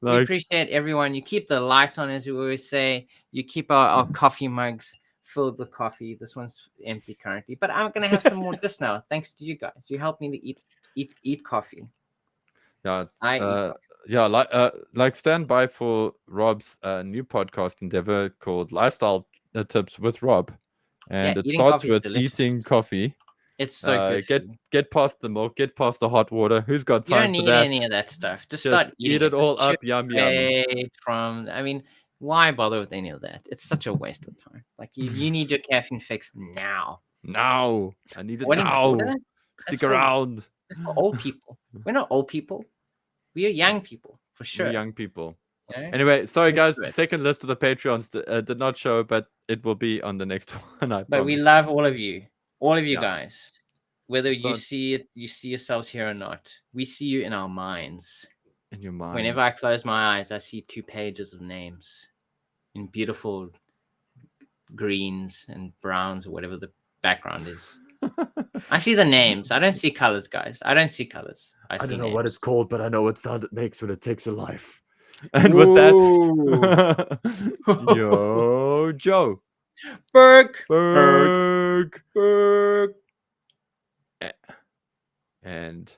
C: We appreciate everyone. You keep the lights on, as we always say. You keep our coffee mugs filled with coffee. This one's empty currently, but I'm gonna have some more just now. Thanks to you guys. You helped me to eat coffee.
A: Yeah, like stand by for Rob's new podcast endeavor called Lifestyle Tips with Rob, and it starts with eating coffee.
C: It's so good.
A: Get past the milk, get past the hot water. Who's got time for that?
C: You don't need any of that stuff. Just start eating
A: eat it all up. Yum.
C: Why bother with any of that? It's such a waste of time. Like you need your caffeine fix now.
A: Now. I need it now. Stick around.
C: That's for old people. We're not old people. We are young people, for sure.
A: We're young people. Okay. Anyway, sorry guys, the second list of the Patreons did not show, but it will be on the next one.
C: But we love all of you. All of you guys. Whether you see it, you see yourselves here or not. We see you in our minds.
A: In your mind.
C: Whenever I close my eyes, I see 2 pages of names in beautiful greens and browns or whatever the background is. I see the names. I don't see colors, guys. I don't see colors. I
A: don't know
C: names.
A: what it's called, but I know what sound it makes when it takes a life. And with that, yo, Joe.
C: Berg.
A: And